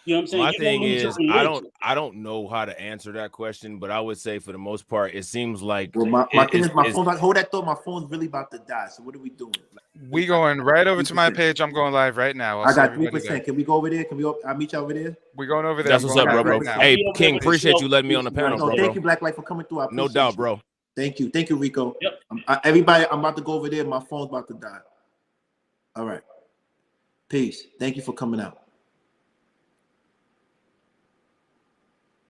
You know what I'm saying? My thing is, I don't know how to answer that question, but I would say for the most part, it seems like my thing is my phone. Hold that thought. My phone's really about to die. So what are we doing? We going right over to my page. I'm going live right now. I got 3%. Can we go over there? I'll meet you over there. We're going over there. That's what's up, bro. Right now. Hey, King, appreciate you letting me on the panel, bro. Thank you, Black Light, for coming through. No doubt, bro. Thank you, Rico. Yep. Everybody, I'm about to go over there. My phone's about to die. All right. Peace. Thank you for coming out.